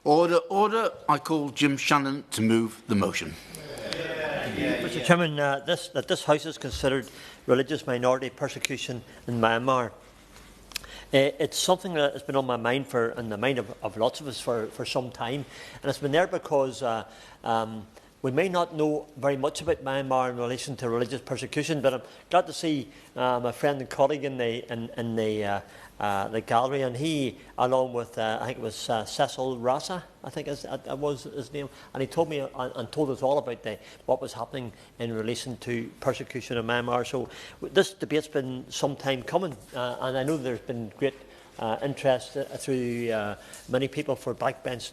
Order, order. I call Jim Shannon to move the motion. Mr. Chairman, that this House has considered religious minority persecution in Myanmar. It's something that has been on my mind and the mind of lots of us for some time, and it's been there because we may not know very much about Myanmar in relation to religious persecution, but I'm glad to see my friend and colleague in the gallery, and he, along with I think it was Cecil Rasa, I think was his name, and he told me and told us all about what was happening in relation to persecution in Myanmar. So this debate's been some time coming, and I know there's been great interest through many people for backbench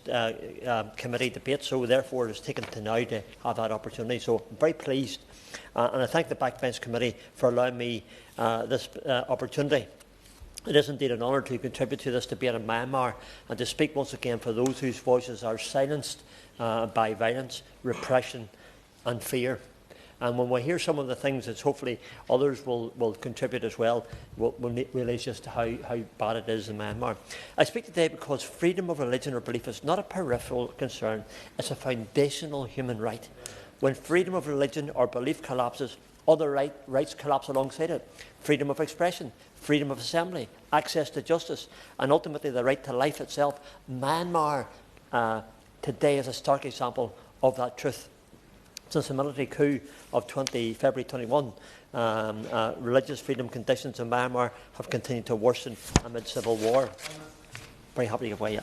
committee debates, so therefore it's taken to now to have that opportunity. So I'm very pleased, and I thank the backbench committee for allowing me this opportunity. It is indeed an honour to contribute to this debate in Myanmar and to speak once again for those whose voices are silenced by violence, repression and fear. And when we hear some of the things that hopefully others will contribute as well, we'll realise just how bad it is in Myanmar. I speak today because freedom of religion or belief is not a peripheral concern, it's a foundational human right. When freedom of religion or belief collapses, other rights collapse alongside it. Freedom of expression, freedom of assembly, access to justice, and ultimately the right to life itself. Myanmar today is a stark example of that truth. Since the military coup of February 21, religious freedom conditions in Myanmar have continued to worsen amid civil war. Very happy to give way.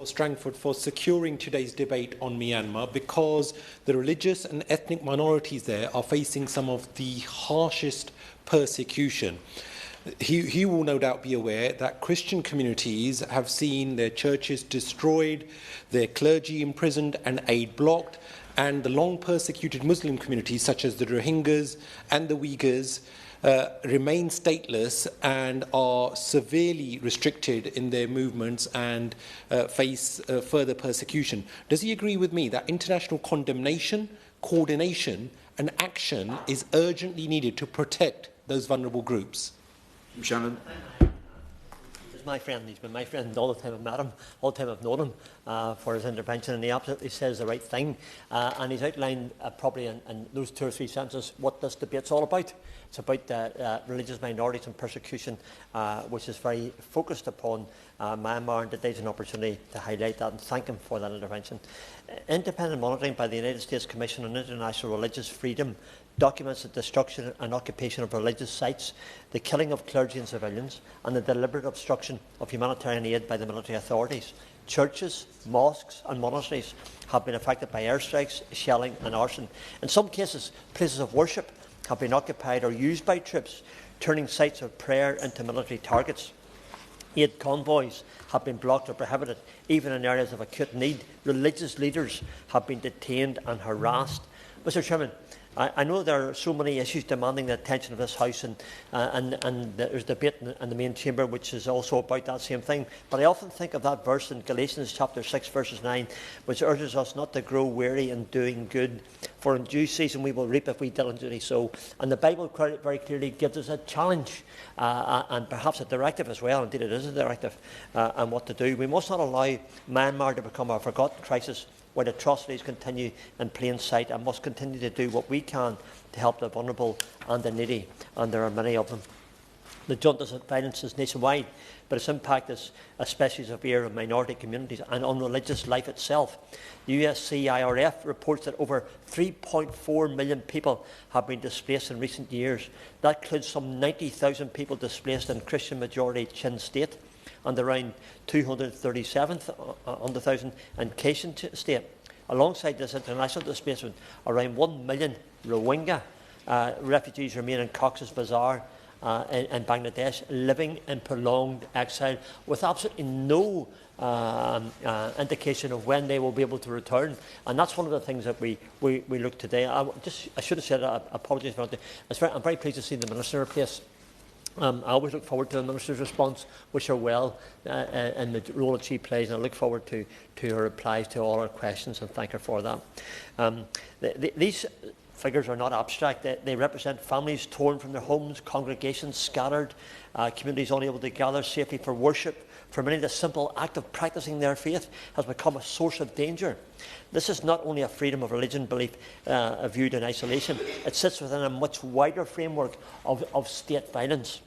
Strangford for securing today's debate on Myanmar, because the religious and ethnic minorities there are facing some of the harshest persecution. He will no doubt be aware that Christian communities have seen their churches destroyed, their clergy imprisoned and aid blocked, and the long persecuted Muslim communities such as the Rohingyas and the Uyghurs remain stateless and are severely restricted in their movements and face further persecution. Does he agree with me that international condemnation, coordination and action is urgently needed to protect those vulnerable groups? Shannon. He's my friend. He's been my friend all the time I've met him, all the time I've known him for his intervention, and he absolutely says the right thing. And he's outlined probably in those 2 or 3 sentences what this debate's all about. It's about religious minorities and persecution, which is very focused upon Myanmar, and today's an opportunity to highlight that and thank him for that intervention. Independent monitoring by the United States Commission on International Religious Freedom documents the destruction and occupation of religious sites, the killing of clergy and civilians, and the deliberate obstruction of humanitarian aid by the military authorities. Churches, mosques and monasteries have been affected by airstrikes, shelling and arson. In some cases, places of worship have been occupied or used by troops, turning sites of prayer into military targets. Aid convoys have been blocked or prohibited, even in areas of acute need. Religious leaders have been detained and harassed. Mr. Chairman, I know there are so many issues demanding the attention of this House, and there's debate in the main chamber which is also about that same thing. But I often think of that verse in Galatians chapter 6 verses 9, which urges us not to grow weary in doing good, for in due season we will reap if we diligently sow. And the Bible very clearly gives us a challenge and perhaps a directive as well. Indeed, it is a directive on what to do. We must not allow Myanmar to become a forgotten crisis where atrocities continue in plain sight, and must continue to do what we can to help the vulnerable and the needy, and there are many of them. The junta's violence is nationwide, but its impact is especially severe on minority communities and on religious life itself. The USCIRF reports that over 3.4 million people have been displaced in recent years. That includes some 90,000 people displaced in Christian-majority Chin State, and around 237,000 in Kachin State. Alongside this international displacement, around 1 million Rohingya refugees remain in Cox's Bazar in Bangladesh, living in prolonged exile with absolutely no indication of when they will be able to return. And that's one of the things that we look today. I should have said apologies for that. I'm very pleased to see the Minister in place. I always look forward to the Minister's response, wish her well in the role that she plays, and I look forward to her replies to all our questions and thank her for that. These figures are not abstract. They represent families torn from their homes, congregations scattered, communities unable to gather safely for worship, For many, the simple act of practicing their faith has become a source of danger. This is not only a freedom of religion belief viewed in isolation, it sits within a much wider framework of state violence.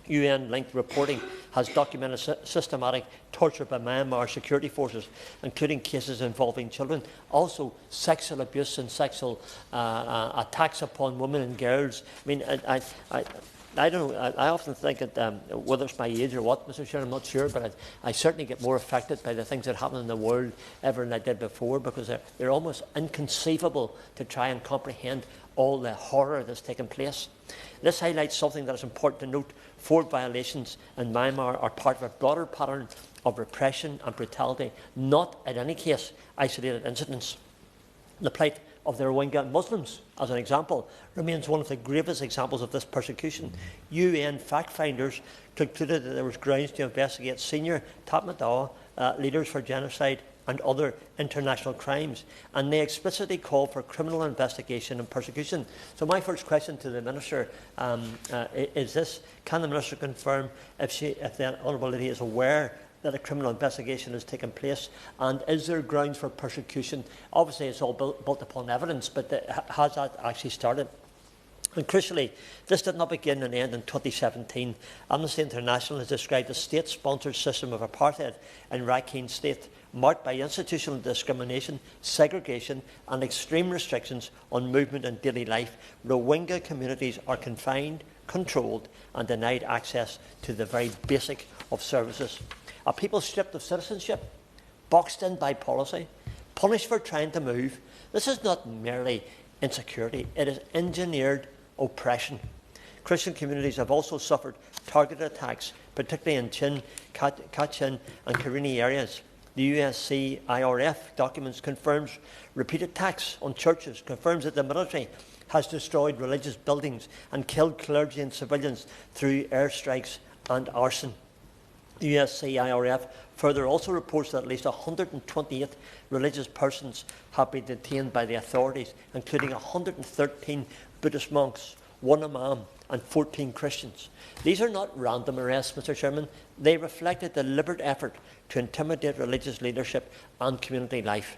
UN-linked reporting has documented systematic torture by Myanmar security forces, including cases involving children. Also, sexual abuse and sexual attacks upon women and girls. I mean, I don't know. I often think that whether it's my age or what, Mr. Chair, I'm not sure, but I certainly get more affected by the things that happen in the world ever than I did before, because they're almost inconceivable to try and comprehend all the horror that's taken place. This highlights something that is important to note. 4 violations in Myanmar are part of a broader pattern of repression and brutality, not in any case isolated incidents. The plight of the Rohingya Muslims, as an example, remains one of the gravest examples of this persecution. UN fact-finders concluded that there was grounds to investigate senior Tatmadaw leaders for genocide and other international crimes, and they explicitly called for criminal investigation and persecution. So my first question to the Minister is this: can the Minister confirm if the Honourable Lady is aware that a criminal investigation has taken place, and is there grounds for persecution? Obviously it's all built upon evidence, but has that actually started? And crucially, this did not begin and end in 2017. Amnesty International has described a state-sponsored system of apartheid in Rakhine State, marked by institutional discrimination, segregation and extreme restrictions on movement and daily life. Rohingya communities are confined, controlled and denied access to the very basic of services. A people stripped of citizenship, boxed in by policy, punished for trying to move. This is not merely insecurity, it is engineered oppression. Christian communities have also suffered targeted attacks, particularly in Chin, Kachin and Karini areas. The USCIRF documents confirms repeated attacks on churches, confirms that the military has destroyed religious buildings and killed clergy and civilians through airstrikes and arson. The USCIRF further also reports that at least 128 religious persons have been detained by the authorities, including 113 Buddhist monks, 1 imam and 14 Christians. These are not random arrests, Mr. Chairman. They reflect a deliberate effort to intimidate religious leadership and community life.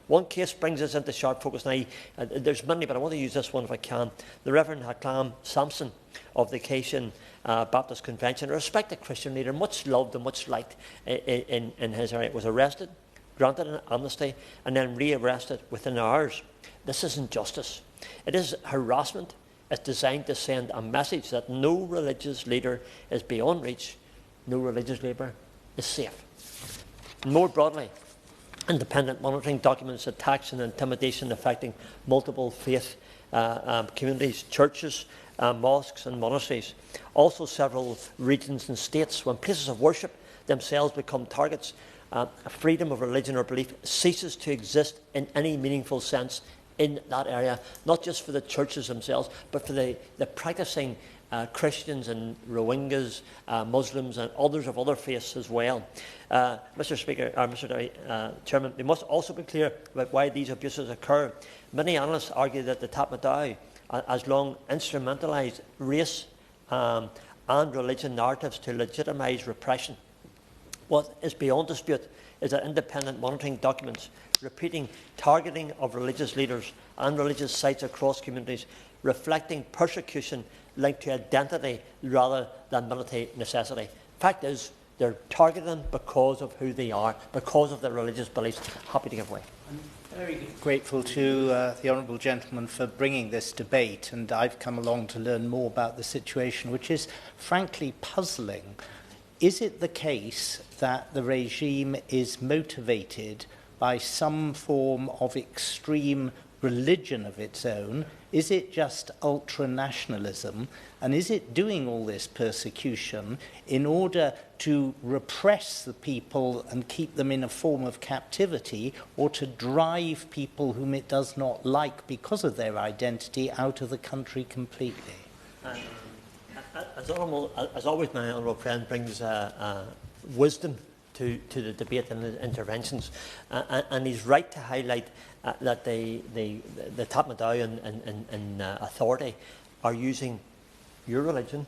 One case brings us into sharp focus now. There's many, but I want to use this one if I can. The Reverend Haklam Sampson of the Cation Baptist Convention, a respected Christian leader, much loved and much liked in his area, was arrested, granted an amnesty, and then re-arrested within hours. This isn't justice. It is harassment. It's designed to send a message that no religious leader is beyond reach, no religious leader is safe. More broadly, independent monitoring documents attacks and intimidation affecting multiple faith communities, churches, mosques and monasteries. Also several regions and states, when places of worship themselves become targets, freedom of religion or belief ceases to exist in any meaningful sense in that area, not just for the churches themselves, but for the practicing Christians and Rohingyas, Muslims and others of other faiths as well. Mr. Chairman, we must also be clear about why these abuses occur. Many analysts argue that the Tatmadaw has long instrumentalised race and religion narratives to legitimise repression. What is beyond dispute is that independent monitoring documents repeating targeting of religious leaders and religious sites across communities, reflecting persecution linked to identity rather than military necessity. Fact is, they're targeting them because of who they are, because of their religious beliefs. Happy to give way. I'm very grateful to the Honourable Gentleman for bringing this debate, and I've come along to learn more about the situation, which is frankly puzzling. Is it the case that the regime is motivated by some form of extreme religion of its own? Is it just ultra-nationalism? And is it doing all this persecution in order to repress the people and keep them in a form of captivity, or to drive people whom it does not like because of their identity out of the country completely? As always, my honourable friend brings wisdom to the debate and the interventions, and he's right to highlight that the Tatmadaw and authority are using your religion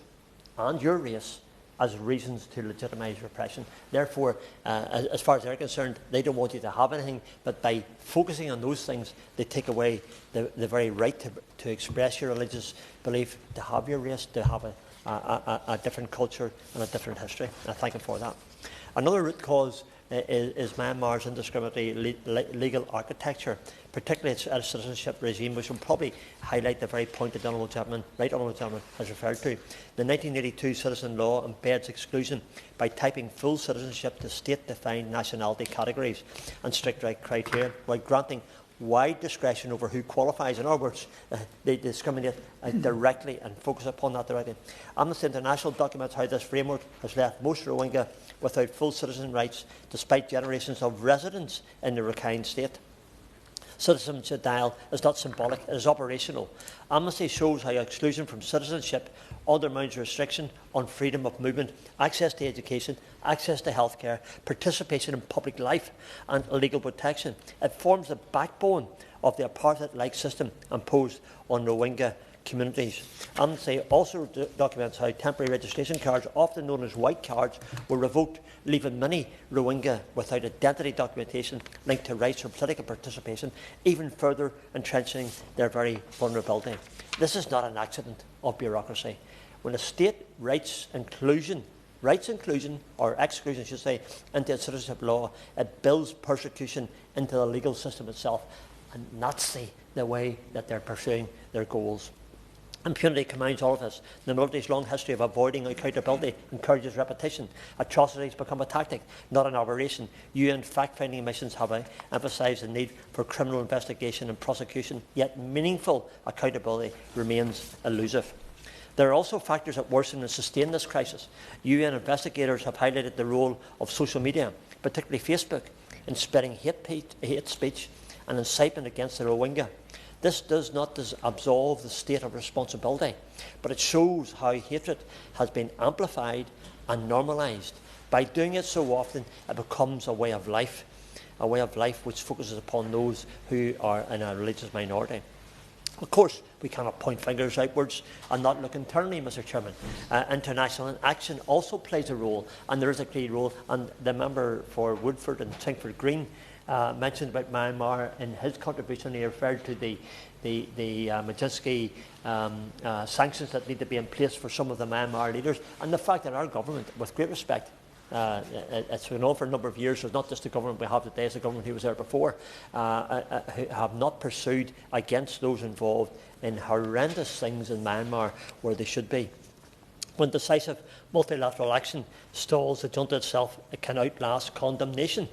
and your race as reasons to legitimise repression. Therefore, as far as they're concerned, they don't want you to have anything, but by focusing on those things, they take away the very right to express your religious belief, to have your race, to have a different culture and a different history. I thank them for that. Another root cause is Myanmar's indiscriminatory legal architecture, particularly its citizenship regime, which will probably highlight the very point the Right Honourable Gentleman has referred to. The 1982 Citizen Law embeds exclusion by typing full citizenship to state-defined nationality categories and strict right criteria, while granting wide discretion over who qualifies. In other words, they discriminate directly and focus upon that directly. Amnesty International documents how this framework has left most Rohingya without full citizen rights, despite generations of residence in the Rakhine state. Citizenship denial is not symbolic, it is operational. Amnesty shows how exclusion from citizenship undermines restriction on freedom of movement, access to education, access to healthcare, participation in public life and legal protection. It forms the backbone of the apartheid-like system imposed on Rohingya communities. Amnesty also documents how temporary registration cards, often known as white cards, were revoked, leaving many Rohingya without identity documentation linked to rights or political participation, even further entrenching their very vulnerability. This is not an accident of bureaucracy. When a state writes inclusion, or exclusion, I should say, into its citizenship law, it builds persecution into the legal system itself, and that's the way that they're pursuing their goals. Impunity combines all of this. The military's long history of avoiding accountability encourages repetition. Atrocities become a tactic, not an aberration. UN fact-finding missions have emphasised the need for criminal investigation and prosecution, yet meaningful accountability remains elusive. There are also factors that worsen and sustain this crisis. UN investigators have highlighted the role of social media, particularly Facebook, in spreading hate speech and incitement against the Rohingya. This does not absolve the state of responsibility, but it shows how hatred has been amplified and normalised. By doing it so often, it becomes a way of life which focuses upon those who are in a religious minority. Of course, we cannot point fingers outwards and not look internally, Mr. Chairman. International action also plays a role, and there is a key role, and the member for Woodford and Tinkford Green mentioned about Myanmar in his contribution. He referred to the Majeski sanctions that need to be in place for some of the Myanmar leaders, and the fact that our government, with great respect, it's been on for a number of years, so it's not just the government we have today, it's the government who was there before, who have not pursued against those involved in horrendous things in Myanmar where they should be. When decisive multilateral action stalls the junta itself, it can outlast condemnation.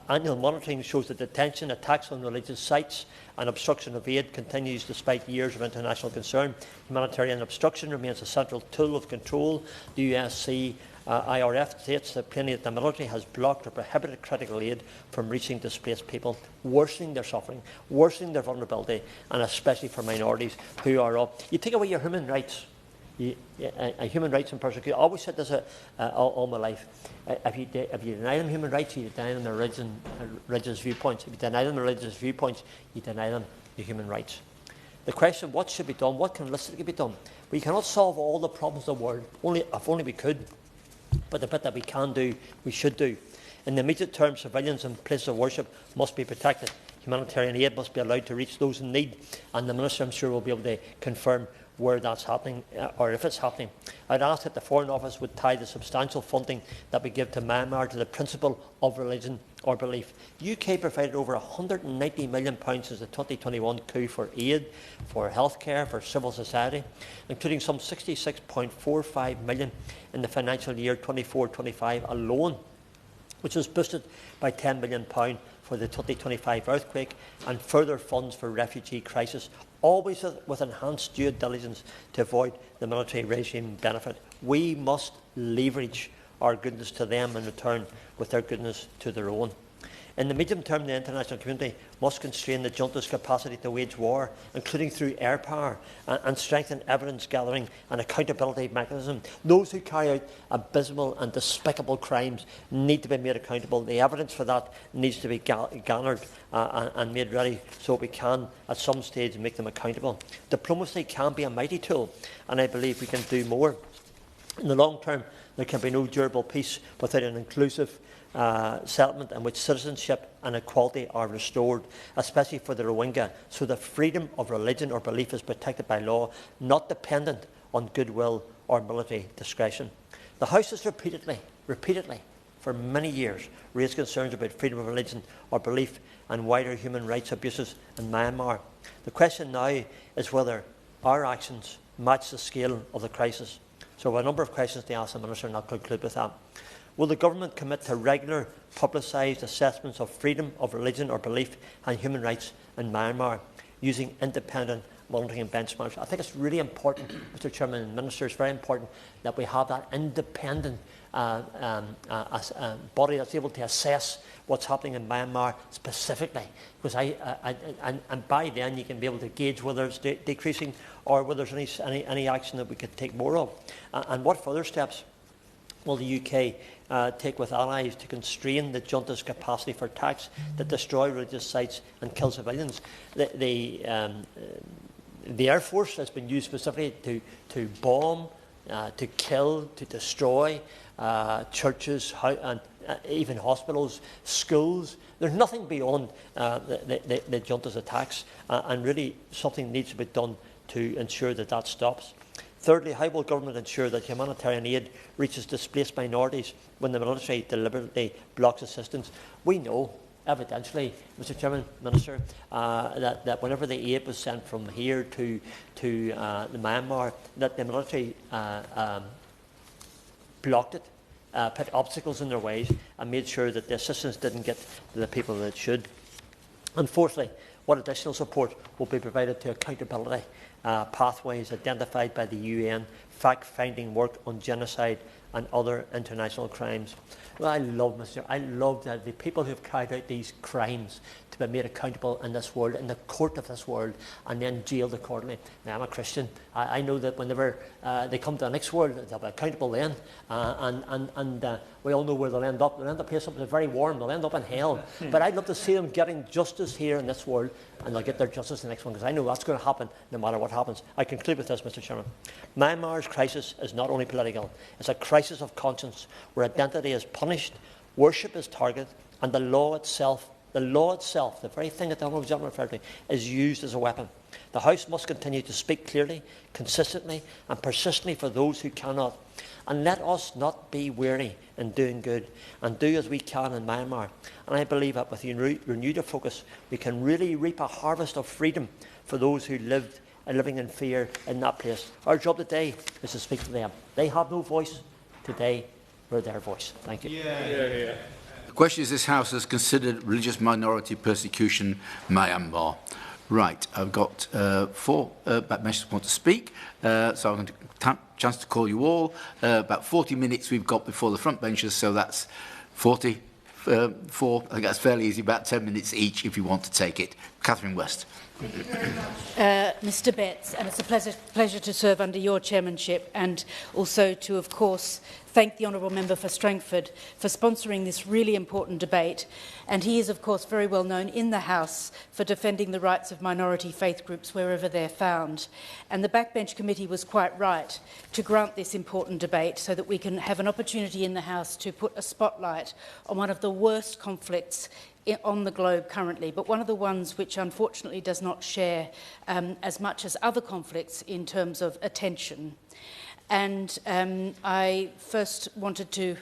Annual monitoring shows that detention, attacks on religious sites and obstruction of aid continues despite years of international concern. Humanitarian obstruction remains a central tool of control. The USC IRF states that plainly that the military has blocked or prohibited critical aid from reaching displaced people, worsening their suffering, worsening their vulnerability, and especially for minorities who are up. You take away your human rights. Human rights and persecution. I always said this all my life. If you deny them human rights, you deny them their religious viewpoints. If you deny them their religious viewpoints, you deny them their human rights. The question, what should be done? What can realistically be done? We cannot solve all the problems of the world, if only we could. But the bit that we can do, we should do. In the immediate term, civilians and places of worship must be protected. Humanitarian aid must be allowed to reach those in need. And the Minister, I'm sure, will be able to confirm where that's happening, or if it's happening. I'd ask that the Foreign Office would tie the substantial funding that we give to Myanmar to the principle of religion or belief. The UK provided over £190 million since the 2021 coup for aid, for healthcare, for civil society, including some £66.45 million in the financial year 24-25 alone, which was boosted by £10 million for the 2025 earthquake and further funds for refugee crisis, always with enhanced due diligence to avoid the military regime benefit. We must leverage our goodness to them in return with their goodness to their own. In the medium term, the international community must constrain the junta's capacity to wage war, including through air power, and strengthen evidence gathering and accountability mechanism. Those who carry out abysmal and despicable crimes need to be made accountable. The evidence for that needs to be garnered and made ready so we can, at some stage, make them accountable. Diplomacy can be a mighty tool, and I believe we can do more. In the long term, there can be no durable peace without an inclusive settlement in which citizenship and equality are restored, especially for the Rohingya, so that freedom of religion or belief is protected by law, not dependent on goodwill or military discretion. The House has repeatedly, for many years, raised concerns about freedom of religion or belief and wider human rights abuses in Myanmar. The question now is whether our actions match the scale of the crisis. So I have a number of questions to ask the Minister, and I'll conclude with that. Will the Government commit to regular publicised assessments of freedom of religion or belief and human rights in Myanmar using independent monitoring and benchmarks? I think it's really important, Mr Chairman and Minister, it's very important that we have that independent body that's able to assess what's happening in Myanmar specifically, because and by then you can be able to gauge whether it's decreasing or whether there's any action that we could take more of. And what further steps will the UK take with allies to constrain the junta's capacity for attacks that destroy religious sites and kill civilians? The Air Force has been used specifically to bomb, to kill, to destroy churches and even hospitals, schools. There's nothing beyond the junta's attacks, and really something needs to be done to ensure that that stops. Thirdly, how will government ensure that humanitarian aid reaches displaced minorities when the military deliberately blocks assistance? We know, evidentially, Mr Chairman, Minister, that whenever the aid was sent from here to the Myanmar, that the military blocked it, put obstacles in their ways, and made sure that the assistance didn't get to the people that it should. And fourthly, what additional support will be provided to accountability pathways identified by the UN, fact-finding work on genocide and other international crimes? Well, I love that the people who have carried out these crimes to be made accountable in this world, in the court of this world, and then jailed accordingly. Now, I'm a Christian. I know that whenever they come to the next world, they'll be accountable then. And we all know where they'll end up. They'll end up here something very warm. They'll end up in hell. But I'd love to see them getting justice here in this world, and they'll get their justice in the next one, because I know that's going to happen no matter what happens. I conclude with this, Mr Chairman. Myanmar's crisis is not only political. It's a crisis of conscience, where identity is punished, worship is targeted, and the law itself, the very thing that the Honourable Gentleman referred to, is used as a weapon. The House must continue to speak clearly, consistently and persistently for those who cannot. And let us not be weary in doing good, and do as we can in Myanmar. And I believe that with renewed focus, we can really reap a harvest of freedom for those who are living in fear in that place. Our job today is to speak to them. They have no voice. Today, we're their voice. Thank you. The question is, this House has considered religious minority persecution Myanmar. Right, I've got four backbenchers who want to speak, so I'm going to take a chance to call you all. About 40 minutes we've got before the front benchers, so that's 44. I think that's fairly easy, about 10 minutes each if you want to take it. Catherine West. Thank you very much, Mr Betts, and it's a pleasure to serve under your chairmanship, and also to, of course, thank the Honourable Member for Strangford for sponsoring this really important debate. And he is, of course, very well known in the House for defending the rights of minority faith groups wherever they're found. And the Backbench Committee was quite right to grant this important debate so that we can have an opportunity in the House to put a spotlight on one of the worst conflicts on the globe currently, but one of the ones which unfortunately does not share as much as other conflicts in terms of attention. And I first wanted to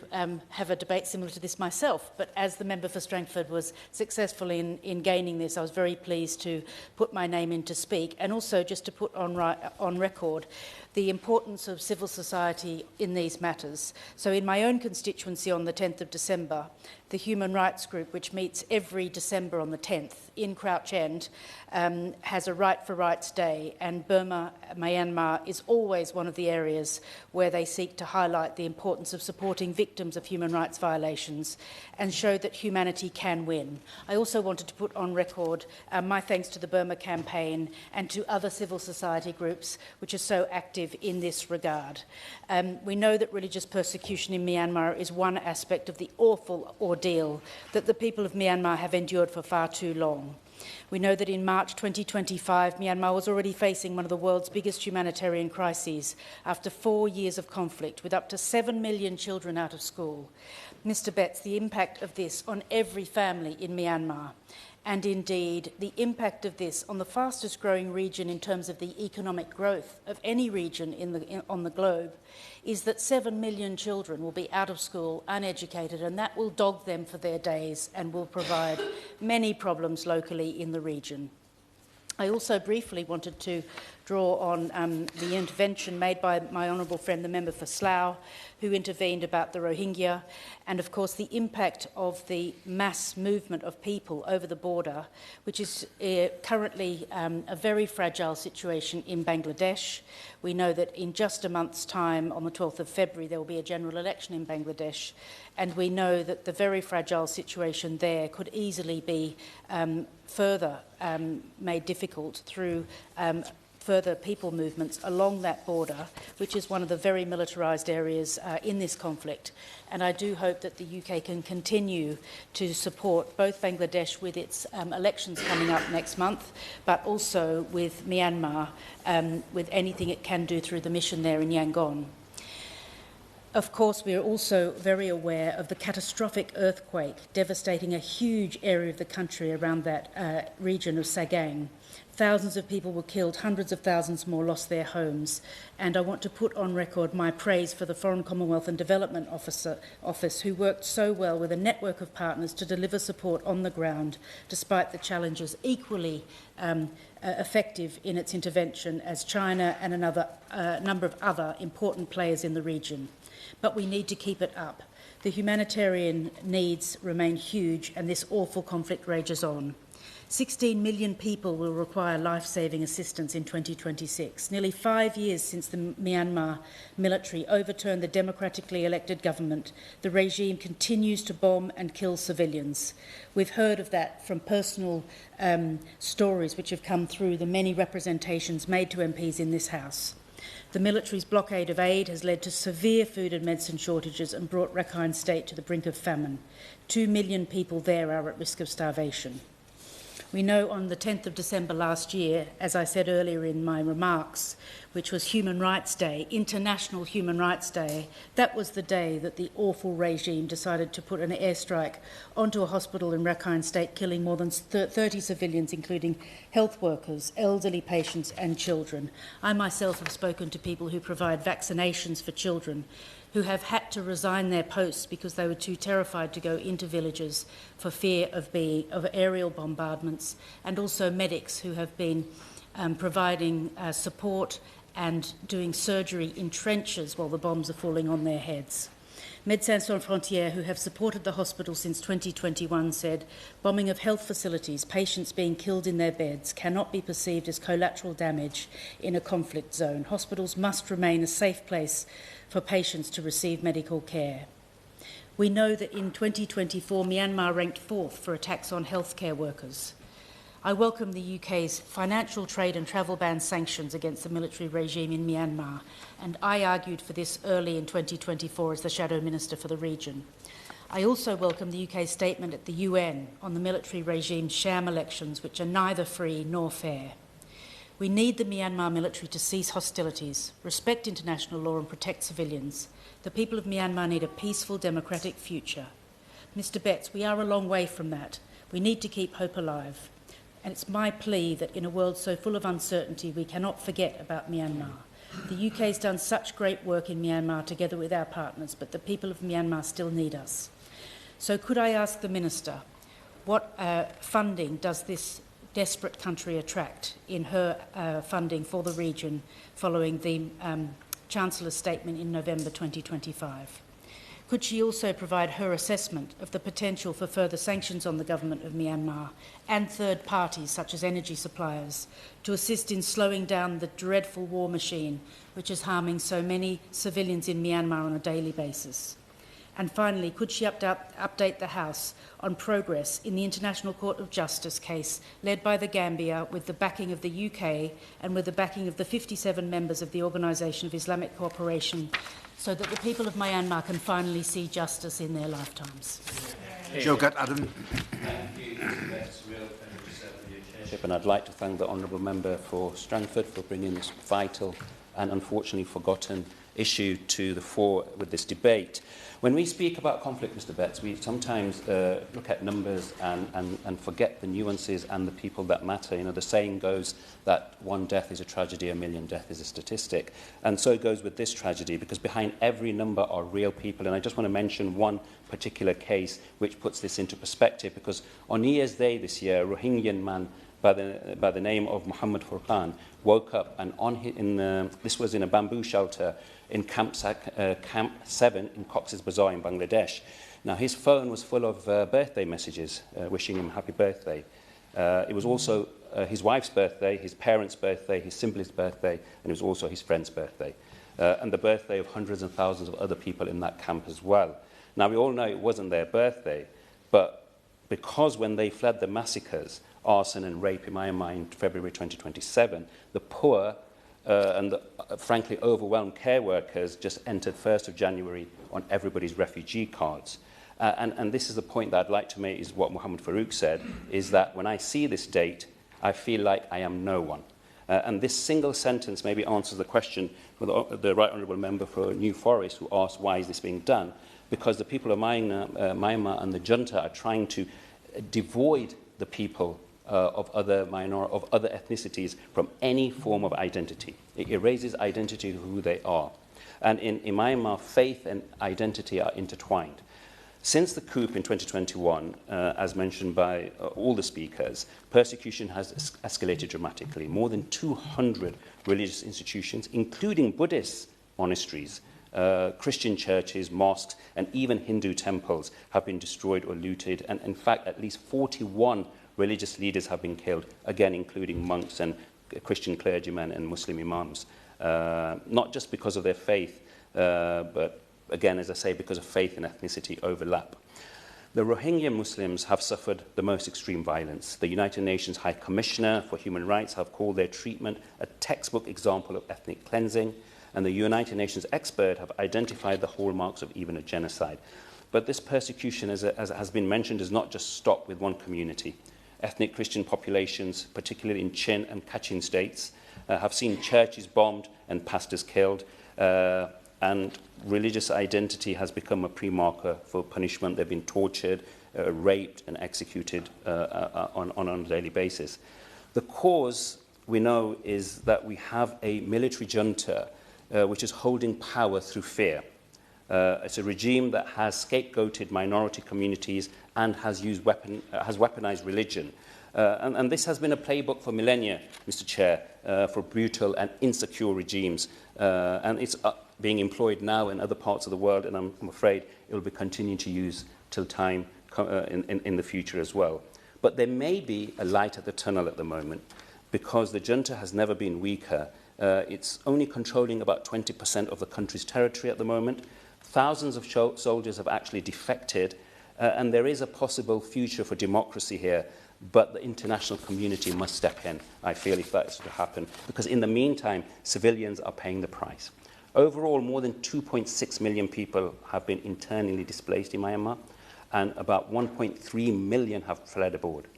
have a debate similar to this myself, but as the member for Strangford was successful in gaining this, I was very pleased to put my name in to speak, and also just to put on record the importance of civil society in these matters. So in my own constituency on the 10th of December, the Human Rights Group, which meets every December on the 10th in Crouch End, has a Right for Rights Day, and Burma, Myanmar is always one of the areas where they seek to highlight the importance of supporting victims of human rights violations and show that humanity can win. I also wanted to put on record my thanks to the Burma Campaign and to other civil society groups which are so active sensitive in this regard. We know that religious persecution in Myanmar is one aspect of the awful ordeal that the people of Myanmar have endured for far too long. We know that in March 2025, Myanmar was already facing one of the world's biggest humanitarian crises after 4 years of conflict, with up to 7 million children out of school. Mr. Betts, the impact of this on every family in Myanmar, and indeed the impact of this on the fastest growing region in terms of the economic growth of any region on the globe, is that 7 million children will be out of school, uneducated, and that will dog them for their days and will provide many problems locally in the region. I also briefly wanted to draw on the intervention made by my honourable friend, the member for Slough, who intervened about the Rohingya, and of course the impact of the mass movement of people over the border, which is currently a very fragile situation in Bangladesh. We know that in just a month's time, on the 12th of February, there will be a general election in Bangladesh, and we know that the very fragile situation there could easily be further made difficult through further people movements along that border, which is one of the very militarised areas in this conflict. And I do hope that the UK can continue to support both Bangladesh with its elections coming up next month, but also with Myanmar with anything it can do through the mission there in Yangon. Of course, we are also very aware of the catastrophic earthquake devastating a huge area of the country around that region of Sagaing. Thousands of people were killed, hundreds of thousands more lost their homes. And I want to put on record my praise for the Foreign Commonwealth and Development Office, who worked so well with a network of partners to deliver support on the ground, despite the challenges, equally effective in its intervention as China and another number of other important players in the region. But we need to keep it up. The humanitarian needs remain huge, and this awful conflict rages on. 16 million people will require life-saving assistance in 2026, nearly 5 years since the Myanmar military overturned the democratically elected government. The regime continues to bomb and kill civilians. We've heard of that from personal stories which have come through the many representations made to MPs in this House. The military's blockade of aid has led to severe food and medicine shortages and brought Rakhine State to the brink of famine. 2 million people there are at risk of starvation. We know on the 10th of December last year, as I said earlier in my remarks, which was Human Rights Day, International Human Rights Day, that was the day that the awful regime decided to put an airstrike onto a hospital in Rakhine State, killing more than 30 civilians, including health workers, elderly patients and children. I myself have spoken to people who provide vaccinations for children, who have had to resign their posts because they were too terrified to go into villages for fear of aerial bombardments, and also medics who have been providing support and doing surgery in trenches while the bombs are falling on their heads. Médecins Sans Frontières, who have supported the hospital since 2021, said, bombing of health facilities, patients being killed in their beds, cannot be perceived as collateral damage in a conflict zone. Hospitals must remain a safe place for patients to receive medical care. We know that in 2024, Myanmar ranked 4th for attacks on healthcare workers. I welcome the UK's financial, trade and travel ban sanctions against the military regime in Myanmar, and I argued for this early in 2024 as the Shadow Minister for the region. I also welcome the UK's statement at the UN on the military regime's sham elections, which are neither free nor fair. We need the Myanmar military to cease hostilities, respect international law and protect civilians. The people of Myanmar need a peaceful, democratic future. Mr. Betts, we are a long way from that. We need to keep hope alive. And it's my plea that in a world so full of uncertainty, we cannot forget about Myanmar. The UK has done such great work in Myanmar together with our partners, but the people of Myanmar still need us. So could I ask the Minister, what funding does this desperate country attract in her funding for the region following the Chancellor's statement in November 2025? Could she also provide her assessment of the potential for further sanctions on the government of Myanmar and third parties such as energy suppliers to assist in slowing down the dreadful war machine which is harming so many civilians in Myanmar on a daily basis? And finally, could she update the House on progress in the International Court of Justice case led by the Gambia with the backing of the UK and with the backing of the 57 members of the Organisation of Islamic Cooperation, so that the people of Myanmar can finally see justice in their lifetimes? Jogat Adam. Thank you. That's a real pleasure to serve with your chairship, and I'd like to thank the Honourable Member for Strangford for bringing this vital and unfortunately forgotten issue to the fore with this debate. When we speak about conflict, Mr. Betts, we sometimes look at numbers and forget the nuances and the people that matter. You know, the saying goes that one death is a tragedy, a million deaths is a statistic. And so it goes with this tragedy, because behind every number are real people. And I just want to mention one particular case which puts this into perspective, because on New Year's Day this year, a Rohingyan man by the name of Muhammad Furqan woke up, and this was in a bamboo shelter in Camp 7 in Cox's Bazar in Bangladesh. Now, his phone was full of birthday messages wishing him happy birthday. It was also his wife's birthday, his parents' birthday, his siblings' birthday, and it was also his friend's birthday, and the birthday of hundreds and thousands of other people in that camp as well. Now, we all know it wasn't their birthday, but because when they fled the massacres, arson and rape in Myanmar in February 2027, the poor and the, frankly overwhelmed care workers just entered 1st of January on everybody's refugee cards. And this is the point that I'd like to make, is what Muhammad Farouk said, is that when I see this date, I feel like I am no one. And this single sentence maybe answers the question for the Right Honourable Member for New Forest, who asked why is this being done, because the people of Myanmar and the junta are trying to devoid the people of other ethnicities from any form of identity. It erases identity of who they are. And in Myanmar, faith and identity are intertwined. Since the coup in 2021, as mentioned by all the speakers, persecution has escalated dramatically. More than 200 religious institutions, including Buddhist monasteries, Christian churches, mosques, and even Hindu temples have been destroyed or looted. And in fact, at least 41 religious leaders have been killed, again, including monks and Christian clergymen and Muslim imams, not just because of their faith, but again, as I say, because of faith and ethnicity overlap. The Rohingya Muslims have suffered the most extreme violence. The United Nations High Commissioner for Human Rights have called their treatment a textbook example of ethnic cleansing, and the United Nations expert have identified the hallmarks of even a genocide. But this persecution, as has been mentioned, does not just stop with one community. Ethnic Christian populations, particularly in Chin and Kachin states, have seen churches bombed and pastors killed, and religious identity has become a pre-marker for punishment. They've been tortured, raped and executed on a daily basis. The cause, we know, is that we have a military junta which is holding power through fear. It's a regime that has scapegoated minority communities and has weaponized religion. And this has been a playbook for millennia, Mr. Chair, for brutal and insecure regimes. And it's being employed now in other parts of the world, and I'm afraid it will be continuing to use till time in the future as well. But there may be a light at the tunnel at the moment, because the junta has never been weaker. It's only controlling about 20% of the country's territory at the moment. Thousands of soldiers have actually defected, and there is a possible future for democracy here, but the international community must step in, I feel, if that is to happen, because in the meantime, civilians are paying the price. Overall, more than 2.6 million people have been internally displaced in Myanmar, and about 1.3 million have fled abroad.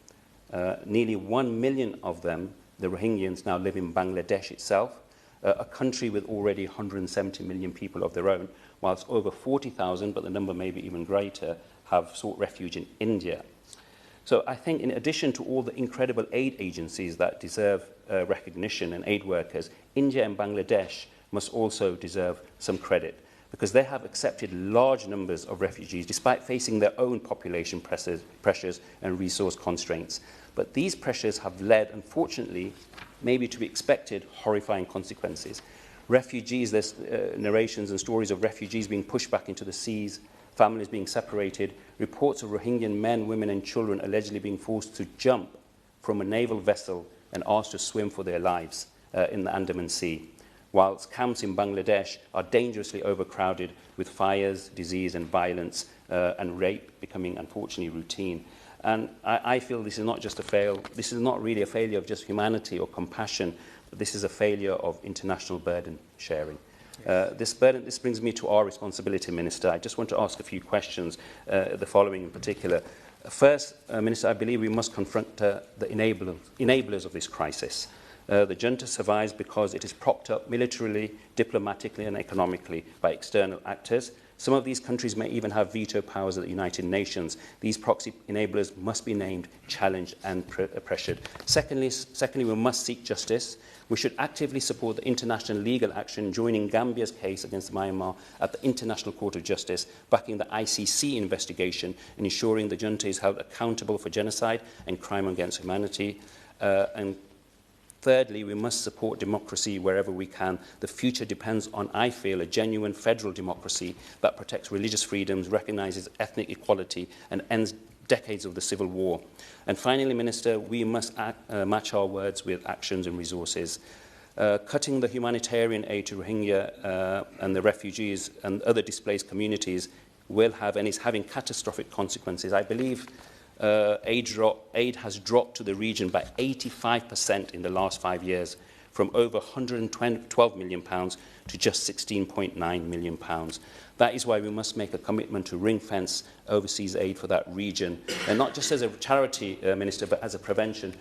Nearly 1 million of them, the Rohingyans, now live in Bangladesh itself, a country with already 170 million people of their own, whilst over 40,000, but the number may be even greater, have sought refuge in India. So I think in addition to all the incredible aid agencies that deserve recognition and aid workers, India and Bangladesh must also deserve some credit, because they have accepted large numbers of refugees despite facing their own population pressures and resource constraints. But these pressures have led, unfortunately, maybe to be expected, horrifying consequences. Refugees, there's narrations and stories of refugees being pushed back into the seas, families being separated, reports of Rohingyan men, women and children allegedly being forced to jump from a naval vessel and asked to swim for their lives in the Andaman Sea. whilst camps in Bangladesh are dangerously overcrowded with fires, disease and violence and rape becoming unfortunately routine. And I feel this is not just this is not really a failure of just humanity or compassion, but this is a failure of international burden sharing. This brings me to our responsibility, Minister. I just want to ask a few questions, the following in particular. First, Minister, I believe we must confront the enablers of this crisis. The junta survives because it is propped up militarily, diplomatically and economically by external actors. Some of these countries may even have veto powers at the United Nations. These proxy enablers must be named, challenged and pressured. Secondly, we must seek justice. We should actively support the international legal action joining Gambia's case against Myanmar at the International Court of Justice, backing the ICC investigation and ensuring the junta is held accountable for genocide and crime against humanity. And thirdly, we must support democracy wherever we can. The future depends on, I feel, a genuine federal democracy that protects religious freedoms, recognises ethnic equality and ends decades of the civil war. And finally, Minister, we must match our words with actions and resources. Cutting the humanitarian aid to Rohingya and the refugees and other displaced communities will have and is having catastrophic consequences. I believe aid has dropped to the region by 85% in the last 5 years, from over £112 million to just £16.9 million. That is why we must make a commitment to ring-fence overseas aid for that region, and not just as a charity, Minister, but as a prevention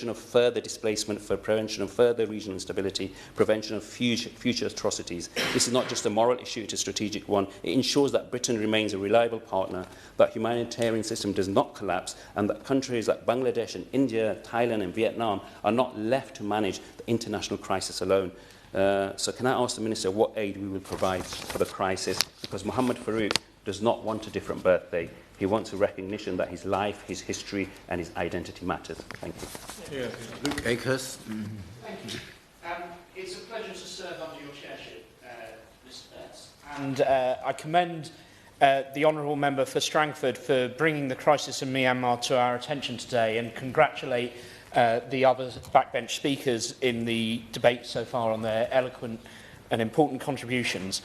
of further displacement, for prevention of further regional instability, prevention of future atrocities. This is not just a moral issue, it's a strategic one. It ensures that Britain remains a reliable partner, that humanitarian system does not collapse, and that countries like Bangladesh and India, Thailand and Vietnam are not left to manage the international crisis alone. So can I ask the Minister what aid we will provide for the crisis? Because Muhammad Farooq does not want a different birthday. He wants a recognition that his life, his history and his identity matters. Thank you. Yeah. Luke Akers. Thank you. It's a pleasure to serve under your chairship, Mr. Betts. And I commend the Honourable Member for Strangford for bringing the crisis in Myanmar to our attention today, and congratulate the other backbench speakers in the debate so far on their eloquent and important contributions.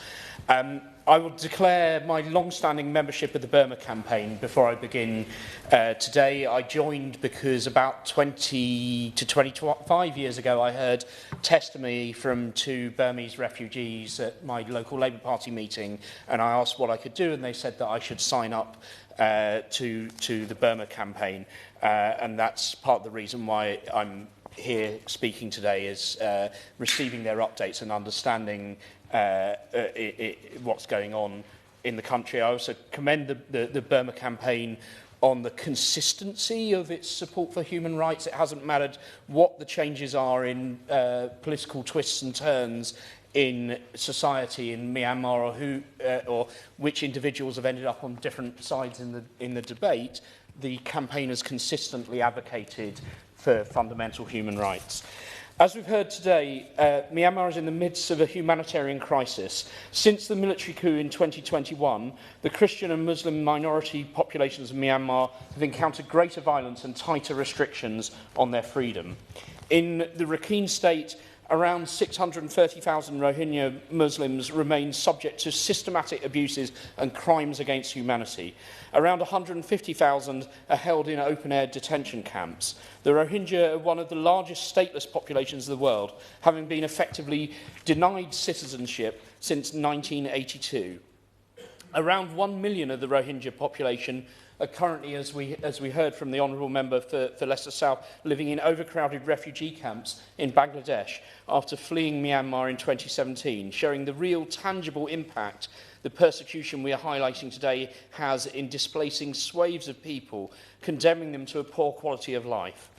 I will declare my long-standing membership of the Burma campaign before I begin today. I joined because about 20 to 25 years ago I heard testimony from 2 Burmese refugees at my local Labour Party meeting, and I asked what I could do, and they said that I should sign up to the Burma campaign, and that's part of the reason why I'm here speaking today, is receiving their updates and understanding what's going on in the country. I also commend the Burma campaign on the consistency of its support for human rights. It hasn't mattered what the changes are in political twists and turns in society in Myanmar, or which individuals have ended up on different sides in the debate. The campaign has consistently advocated for fundamental human rights. As we've heard today, Myanmar is in the midst of a humanitarian crisis. Since the military coup in 2021, the Christian and Muslim minority populations of Myanmar have encountered greater violence and tighter restrictions on their freedom. In the Rakhine state, around 630,000 Rohingya Muslims remain subject to systematic abuses and crimes against humanity. Around 150,000 are held in open-air detention camps. The Rohingya are one of the largest stateless populations of the world, having been effectively denied citizenship since 1982. Around 1 million of the Rohingya population are currently, as we heard from the Honourable Member for Leicester South, living in overcrowded refugee camps in Bangladesh after fleeing Myanmar in 2017, showing the real tangible impact the persecution we are highlighting today has in displacing swathes of people, condemning them to a poor quality of life.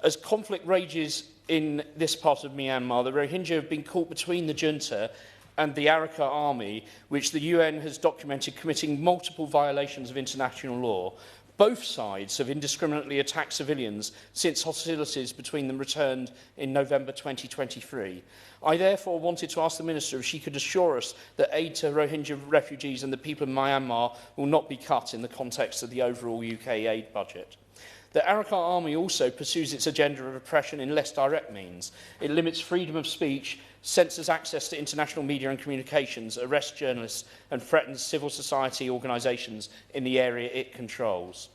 As conflict rages in this part of Myanmar, the Rohingya have been caught between the junta and the Araka army, which the UN has documented committing multiple violations of international law. Both sides have indiscriminately attacked civilians since hostilities between them returned in November 2023. I therefore wanted to ask the Minister if she could assure us that aid to Rohingya refugees and the people of Myanmar will not be cut in the context of the overall UK aid budget. The Arakan army also pursues its agenda of oppression in less direct means. It limits freedom of speech, censors access to international media and communications, arrests journalists and threatens civil society organisations in the area it controls.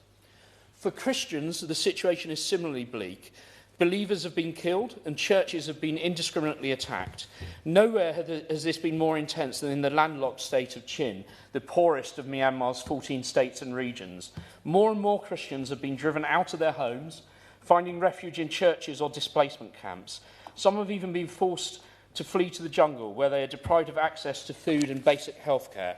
For Christians, the situation is similarly bleak. Believers have been killed and churches have been indiscriminately attacked. Nowhere has this been more intense than in the landlocked state of Chin, the poorest of Myanmar's 14 states and regions. More and more Christians have been driven out of their homes, finding refuge in churches or displacement camps. Some have even been forced to flee to the jungle, where they are deprived of access to food and basic health care.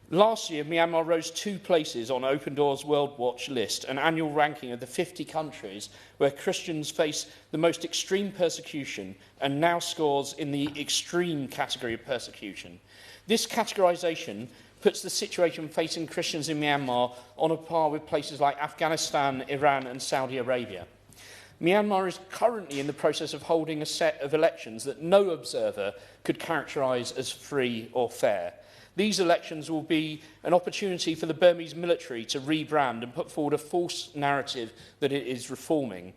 Last year, Myanmar rose 2 places on Open Doors World Watch list, an annual ranking of the 50 countries where Christians face the most extreme persecution, and now scores in the extreme category of persecution. This categorisation puts the situation facing Christians in Myanmar on a par with places like Afghanistan, Iran and Saudi Arabia. Myanmar is currently in the process of holding a set of elections that no observer could characterise as free or fair. These elections will be an opportunity for the Burmese military to rebrand and put forward a false narrative that it is reforming.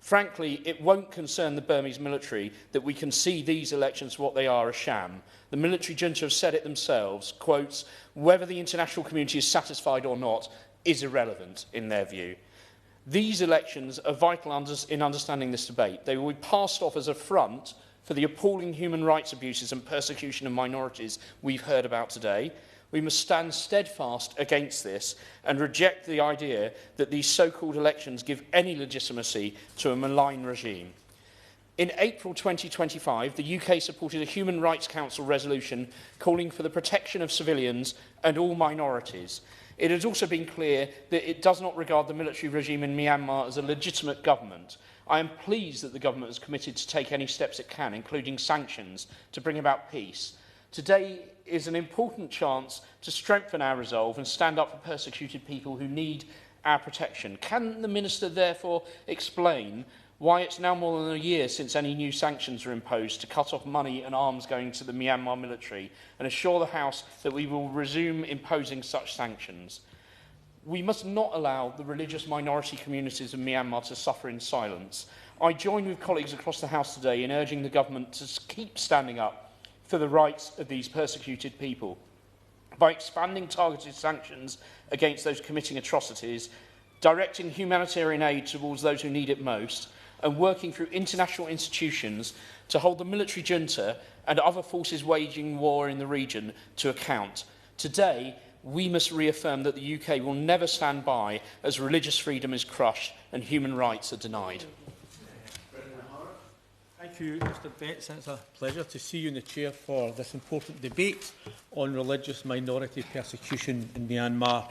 Frankly, it won't concern the Burmese military that we can see these elections for what they are, a sham. The military junta have said it themselves, quotes, whether the international community is satisfied or not is irrelevant in their view. These elections are vital in understanding this debate. They will be passed off as a front for the appalling human rights abuses and persecution of minorities we've heard about today. We must stand steadfast against this and reject the idea that these so-called elections give any legitimacy to a malign regime. In April 2025, the UK supported a Human Rights Council resolution calling for the protection of civilians and all minorities. It has also been clear that it does not regard the military regime in Myanmar as a legitimate government. I am pleased that the government has committed to take any steps it can, including sanctions, to bring about peace. Today is an important chance to strengthen our resolve and stand up for persecuted people who need our protection. Can the Minister therefore explain why it's now more than a year since any new sanctions were imposed to cut off money and arms going to the Myanmar military, and assure the House that we will resume imposing such sanctions? We must not allow the religious minority communities of Myanmar to suffer in silence. I join with colleagues across the House today in urging the government to keep standing up for the rights of these persecuted people. By expanding targeted sanctions against those committing atrocities, directing humanitarian aid towards those who need it most, and working through international institutions to hold the military junta and other forces waging war in the region to account. Today, we must reaffirm that the UK will never stand by as religious freedom is crushed and human rights are denied. Thank you, Mr Betts. It's a pleasure to see you in the chair for this important debate on religious minority persecution in Myanmar.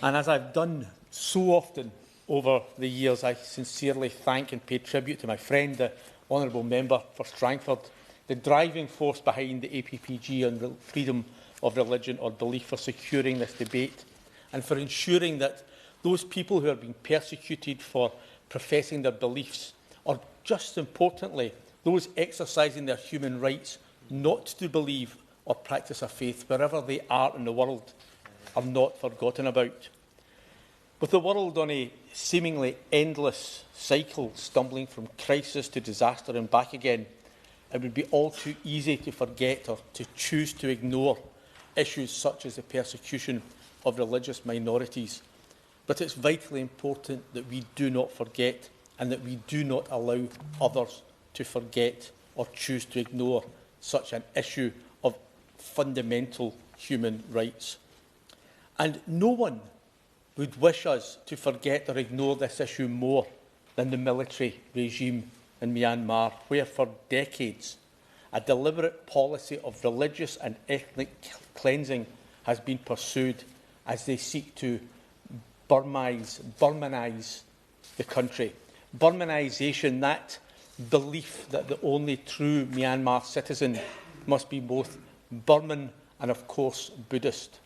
And as I've done so often over the years, I sincerely thank and pay tribute to my friend, the Honourable Member for Strangford, the driving force behind the APPG on freedom of religion or belief, for securing this debate and for ensuring that those people who are being persecuted for professing their beliefs, or just importantly, those exercising their human rights not to believe or practice a faith, wherever they are in the world, are not forgotten about. With the world on a seemingly endless cycle, stumbling from crisis to disaster and back again, it would be all too easy to forget or to choose to ignore issues such as the persecution of religious minorities. But it's vitally important that we do not forget, and that we do not allow others to forget or choose to ignore such an issue of fundamental human rights. And no one would wish us to forget or ignore this issue more than the military regime in Myanmar, where for decades a deliberate policy of religious and ethnic cleansing has been pursued as they seek to Burmanize the country. Burmanisation, that belief that the only true Myanmar citizen must be both Burman and, of course, Buddhist.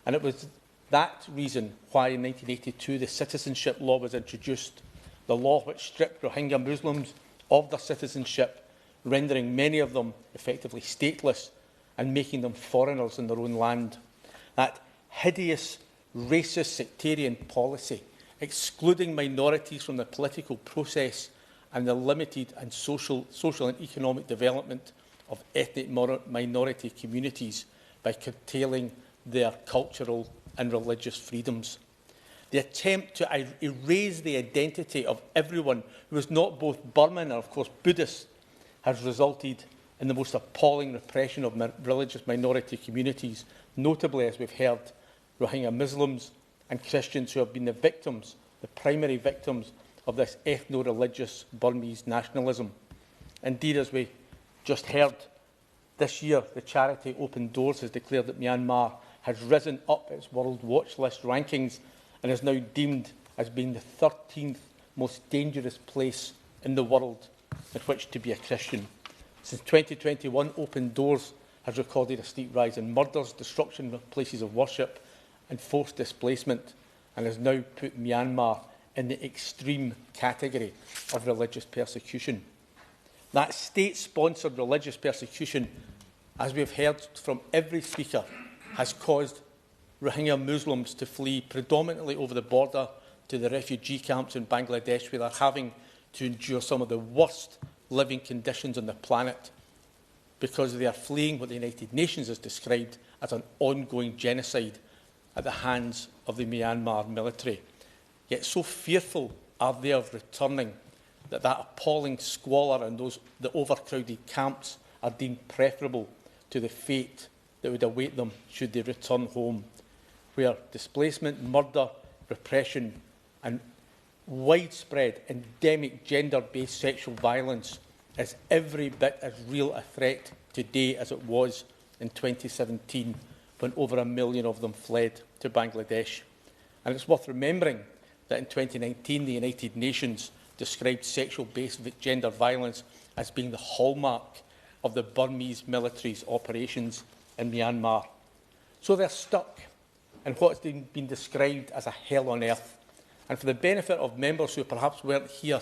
And it was that reason why in 1982 the citizenship law was introduced, the law which stripped Rohingya Muslims of their citizenship, rendering many of them effectively stateless and making them foreigners in their own land. That hideous, racist, sectarian policy excluding minorities from the political process and the limited and social and economic development of ethnic minority communities by curtailing their cultural and religious freedoms. The attempt to erase the identity of everyone who is not both Burman and, of course, Buddhist has resulted in the most appalling repression of religious minority communities, notably, as we've heard, Rohingya Muslims and Christians who have been the primary victims of this ethno-religious Burmese nationalism. Indeed, as we just heard, this year the charity Open Doors has declared that Myanmar has risen up its World Watch List rankings and is now deemed as being the 13th most dangerous place in the world in which to be a Christian. Since 2021, Open Doors has recorded a steep rise in murders, destruction of places of worship and forced displacement, and has now put Myanmar in the extreme category of religious persecution. That state-sponsored religious persecution, as we have heard from every speaker, has caused Rohingya Muslims to flee predominantly over the border to the refugee camps in Bangladesh, where they're having to endure some of the worst living conditions on the planet because they are fleeing what the United Nations has described as an ongoing genocide at the hands of the Myanmar military. Yet so fearful are they of returning that appalling squalor and the overcrowded camps are deemed preferable to the fate that would await them should they return home, where displacement, murder, repression and widespread endemic gender-based sexual violence is every bit as real a threat today as it was in 2017, when over 1 million of them fled to Bangladesh. And it's worth remembering that in 2019 the United Nations described sexual-based gender violence as being the hallmark of the Burmese military's operations in Myanmar. So they're stuck in what's been described as a hell on earth. And for the benefit of members who perhaps weren't here